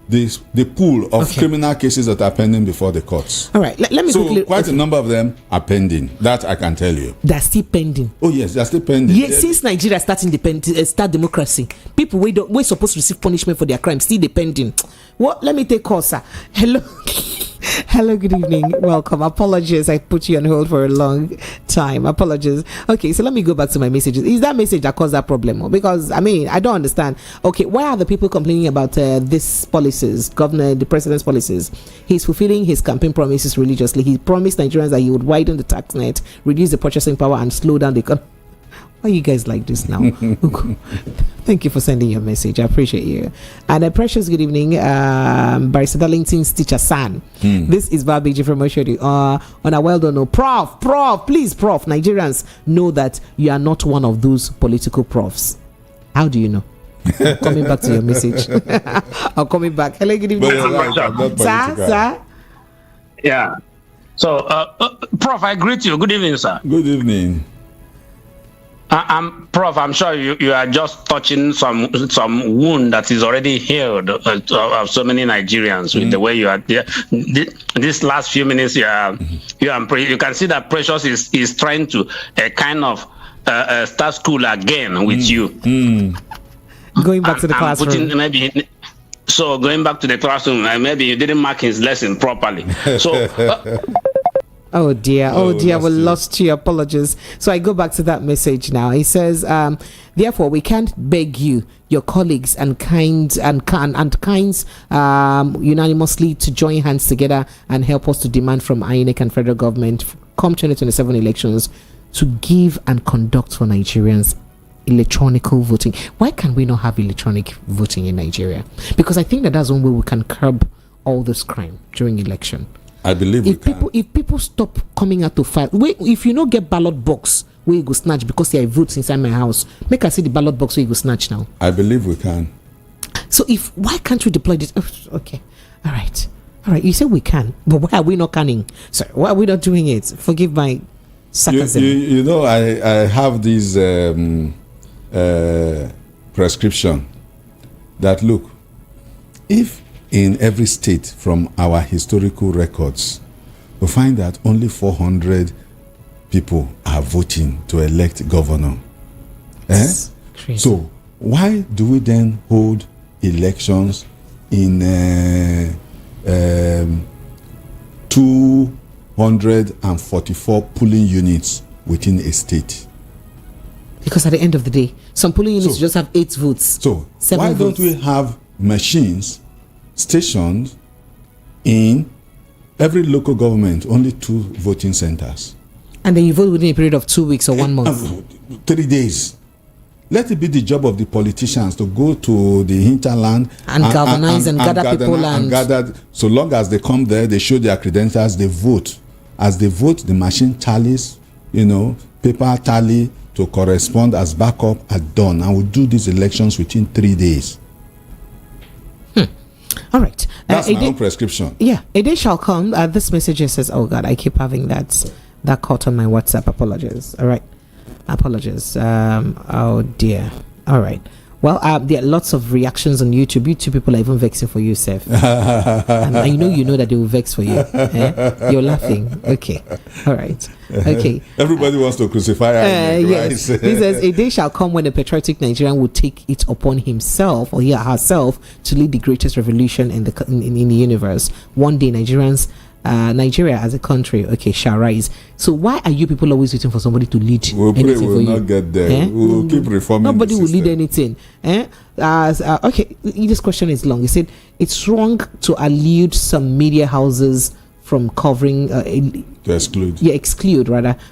the pool of criminal cases that are pending before the courts. All right, let me quickly. Quite a number of them are pending. That I can tell you. They're still pending. Oh yes, they're still pending. Yes, since Nigeria start democracy, people we're supposed to receive punishment for their crimes still pending. What? Let me take call, sir. Hello. Hello, good evening. Welcome. Apologies, I put you on hold for a long time. Apologies. Okay, so let me go back to my messages. Is that message that caused that problem? Because I don't understand. Okay, why are the people complaining about these policies, the president's policies? He's fulfilling his campaign promises religiously. He promised Nigerians that he would widen the tax net, reduce the purchasing power, and slow down the economy. Why are you guys like this now? Thank you for sending your message. I appreciate you. And a precious good evening, Barrister Darlington's teacher San. This is Babaji from Oshodi. On a well done, Prof, please, Prof. Nigerians know that you are not one of those political profs. How do you know? Coming back to your message. I'm coming back. Hello, good evening. Sir. Yeah. So, Prof, I greet you. Good evening, sir. Good evening. Prof, I'm sure you are just touching some wound that is already healed of so many Nigerians with the way you are there. This last few minutes, you can see that Precious is trying to kind of start school again with you. Going back to the classroom. Going back to the classroom, maybe you didn't mark his lesson properly. So. Oh dear, we lost you. Apologies. So I go back to that message now. He says, therefore, we can't beg you, your colleagues and kinds unanimously to join hands together and help us to demand from INEC and federal government come 2027 elections to give and conduct for Nigerians electronical voting. Why can we not have electronic voting in Nigeria? Because I think that's one way we can curb all this crime during election. I believe if people stop coming out to fight, if you don't get ballot box where you go snatch because there are votes inside my house, make I see the ballot box where you go snatch now. I believe we can. So why can't we deploy this? Okay, all right. You say we can, but why are we not canning? Sorry, why are we not doing it? Forgive my sarcasm. You know, I have this prescription that look, if in every state from our historical records, we find that only 400 people are voting to elect governor. So why do we then hold elections in 244 polling units within a state? Because at the end of the day, some polling units just have 8 votes. So why don't we have machines stationed in every local government, only 2 voting centers? And then you vote within a period of 2 weeks or 1 month? 3 days. Let it be the job of the politicians to go to the hinterland and galvanize and gather people and gather. So long as they come there, they show their credentials, they vote. As they vote, the machine tallies, paper tally to correspond as backup are done, and we do these elections within 3 days. All right. That's my own prescription. Yeah, a day shall come. This message says, "Oh God, I keep having that caught on my WhatsApp. Apologies." All right, apologies. Oh dear. All right. Well, there are lots of reactions on YouTube. YouTube people are even vexing for you, Seth. And you know that they will vex for you. You're laughing. Okay. All right. Okay. Everybody wants to crucify her. Yes. He says, a day shall come when a patriotic Nigerian will take it upon himself or herself to lead the greatest revolution in the universe. One day, Nigeria as a country, shall rise. So why are you people always waiting for somebody to lead anything for you? We'll not get there. We'll keep reforming. Nobody will lead anything. This question is long. He said it's wrong to allude some media houses from covering exclude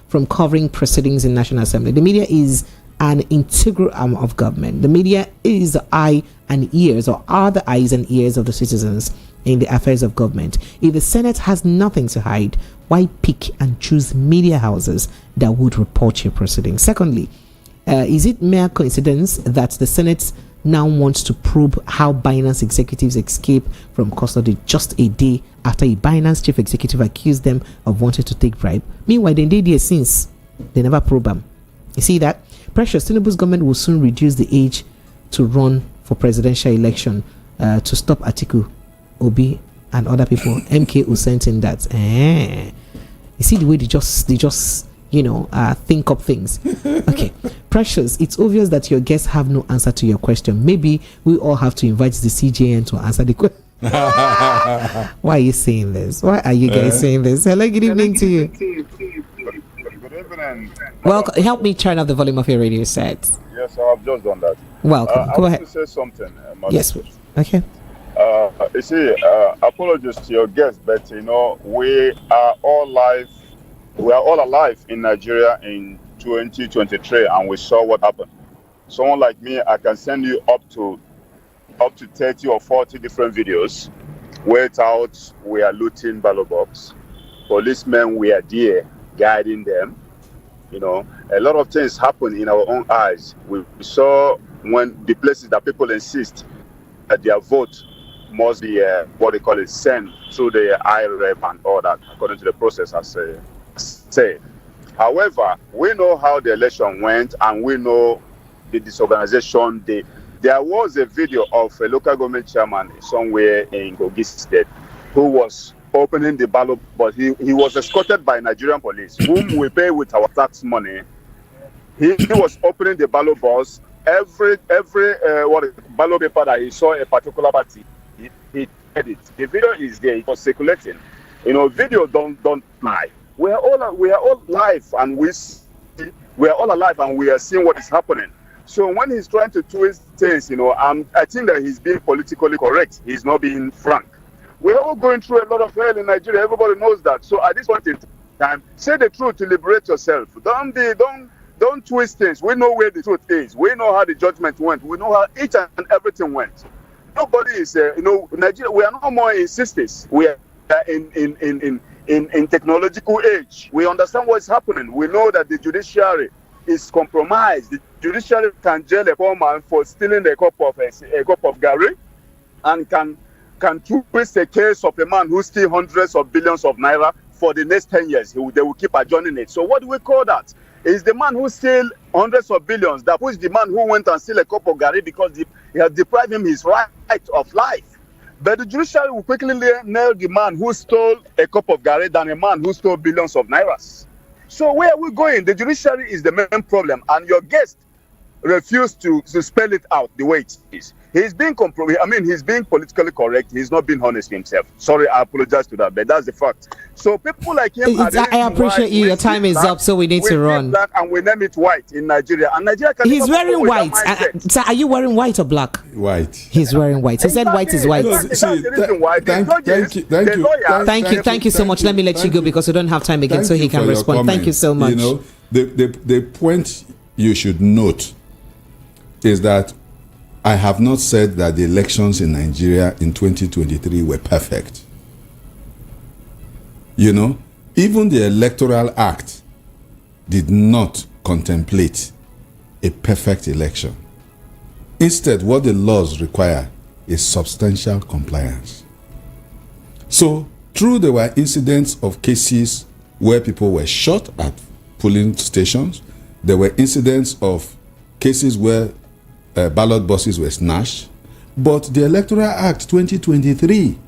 from covering proceedings in National Assembly. The media is an integral arm of government. The media is the eye and ears, or are the eyes and ears of the citizens in the affairs of government. If the Senate has nothing to hide, why pick and choose media houses that would report your proceedings? Secondly, is it mere coincidence that the Senate now wants to probe how Binance executives escape from custody just a day after a Binance chief executive accused them of wanting to take bribe? Meanwhile, they did there since. They never probe them. You see that? Precious, Tinubu's government will soon reduce the age to run for presidential election to stop Atiku Obi and other people. MKO sent in that. You see the way they just think up things. Okay, Precious, it's obvious that your guests have no answer to your question. Maybe we all have to invite the CJN to answer the question. Why are you saying this? Why are you guys saying this? Hello, good evening to you. Good evening. Well, help me turn up the volume of your radio set. Yes, I've just done that. Welcome. Go ahead. I want to say something. Yes, please. Okay. You see, apologies to your guests, but we are all alive in Nigeria in 2023, and we saw what happened. Someone like me, I can send you up to 30 or 40 different videos. Wait out, we are looting ballot box. Policemen, we are there guiding them. A lot of things happen in our own eyes. We saw when the places that people insist that their vote must be sent through the IREP and all that, according to the process as say. However, we know how the election went, and we know the disorganization. There was a video of a local government chairman somewhere in Kogi State who was opening the ballot, but he was escorted by Nigerian police, whom we pay with our tax money. He was opening the ballot box. Every ballot paper that he saw a particular party, he did it. The video is there. It was circulating. Video don't lie. We are all live, and we are all alive, and we are seeing what is happening. So when he's trying to twist things, I think that he's being politically correct. He's not being frank. We're all going through a lot of hell in Nigeria. Everybody knows that. So at this point in time, say the truth to liberate yourself. Don't twist things. We know where the truth is. We know how the judgment went. We know how each and everything went. Nobody is, Nigeria. We are no more in sisters. We are in technological age. We understand what's happening. We know that the judiciary is compromised. The judiciary can jail a poor man for stealing a cup of Gary, and can twist a case of a man who steals hundreds of billions of naira for the next 10 years. They will keep adjourning it. So what do we call that? Is the man who steals hundreds of billions that puts the man who went and steal a cup of Gary because he has deprived him his right of life. But the judiciary will quickly nail the man who stole a cup of Gary than a man who stole billions of nairas. So where are we going? The judiciary is the main problem, and your guest refused to spell it out the way it is. He's being he's being politically correct. He's not being honest himself. Sorry, I apologize to that, but that's the fact. So people like him. I appreciate you. Your time is up, so we need to run. Black and we name it white in Nigeria, and Nigeria can. He's wearing white. So are you wearing white or black? White. He's wearing white. He said white is white. Thank you so much. Let me let you go because we don't have time again, so he can respond. Thank you so much. The point you should note is that I have not said that the elections in Nigeria in 2023 were perfect. Even the Electoral Act did not contemplate a perfect election. Instead, what the laws require is substantial compliance. So, true, there were incidents of cases where people were shot at polling stations. There were incidents of cases where ballot boxes were snatched, but the Electoral Act 2023,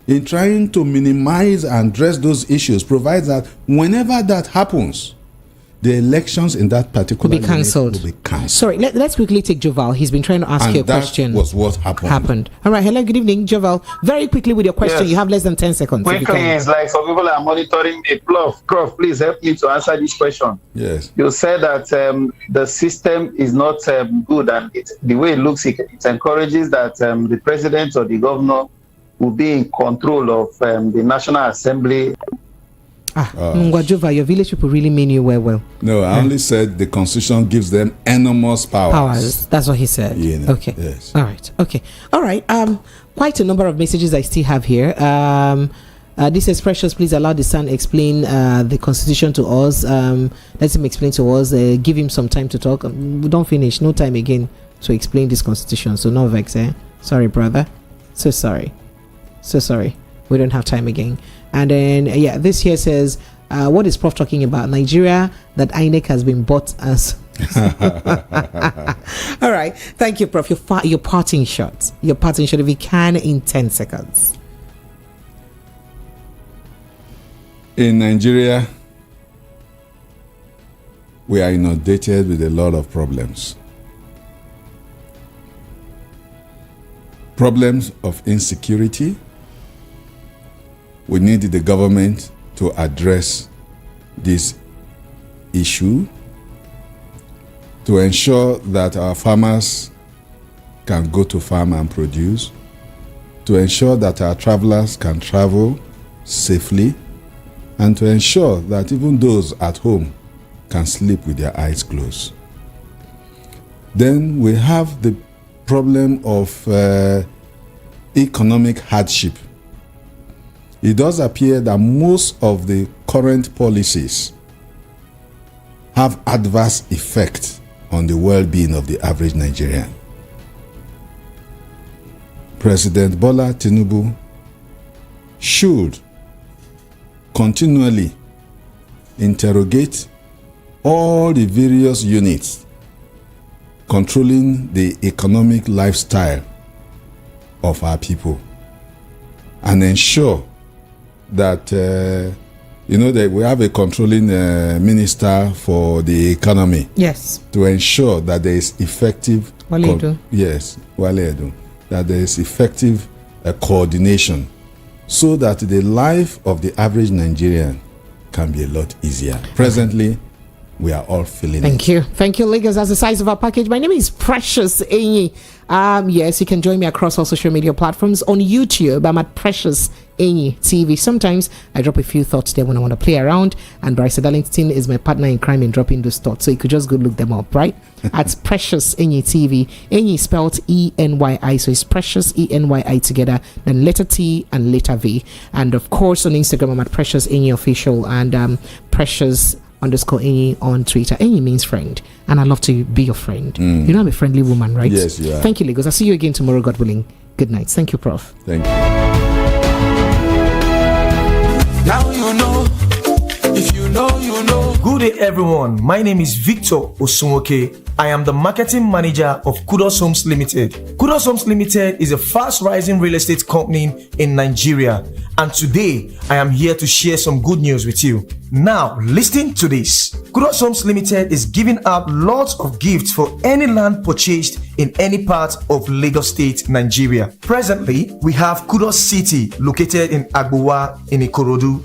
in trying to minimize and address those issues, provides that whenever that happens, the elections in that particular will be cancelled. Sorry, let's quickly take Joval. He's been trying to ask you a question. That was what happened. All right, hello, good evening, Joval. Very quickly with your question. Yes. You have less than 10 seconds. Quickly, it's like some people are monitoring the Prof, please help me to answer this question. Yes. You said that the system is not good, and the way it looks, it encourages that the president or the governor will be in control of the National Assembly. Jova, your village people really mean you well. No, I only said the Constitution gives them enormous powers. That's what he said. Okay. Yes. All right. Okay. All right. Quite a number of messages I still have here. This is Precious. Please allow the son explain the Constitution to us. Let him explain to us. Give him some time to talk. We don't finish. No time again to explain this Constitution. So no vex. Sorry, brother. So sorry. We don't have time again. And then, this here says, what is Prof talking about? Nigeria, that INEC has been bought as... All right. Thank you, Prof. Your parting shot. If you can, in 10 seconds. In Nigeria, we are inundated with a lot of problems. Problems of insecurity. We need the government to address this issue to ensure that our farmers can go to farm and produce, to ensure that our travelers can travel safely, and to ensure that even those at home can sleep with their eyes closed. Then we have the problem of economic hardship. It does appear that most of the current policies have adverse effect on the well-being of the average Nigerian. President Bola Tinubu should continually interrogate all the various units controlling the economic lifestyle of our people and ensure that that we have a controlling minister for the economy. Yes. To ensure that there is effective that there is effective coordination so that the life of the average Nigerian can be a lot easier. Presently, we are all feeling Thank you. Thank you, Lagos. As the size of our package, my name is Precious Enyi. Yes, you can join me across all social media platforms. On YouTube, I'm at Precious Enyi TV. Sometimes I drop a few thoughts there when I want to play around, and Bryce Darlington is my partner in crime in dropping those thoughts. So you could just go look them up, right? At Precious Enyi TV. Enyi spelled E-N-Y-I, so it's Precious E-N-Y-I together, then letter T and letter V. And of course, on Instagram, I'm at Precious Enyi Official and Precious _ Enyi on Twitter. Enyi means friend, and I love to be your friend. You know I'm a friendly woman, right? Yes, you are. Thank you, Lagos. I'll see you again tomorrow, God willing. Good night. Thank you, Prof. Thank you. Now you know. If you know, you know. Good day, everyone. My name is Victor Osunwoke. I am the marketing manager of Kudos Homes Limited. Kudos Homes Limited is a fast-rising real estate company in Nigeria. And today, I am here to share some good news with you. Now, listen to this. Kudos Homes Limited is giving out lots of gifts for any land purchased in any part of Lagos State, Nigeria. Presently, we have Kudos City located in Agbowa in Ikorodu.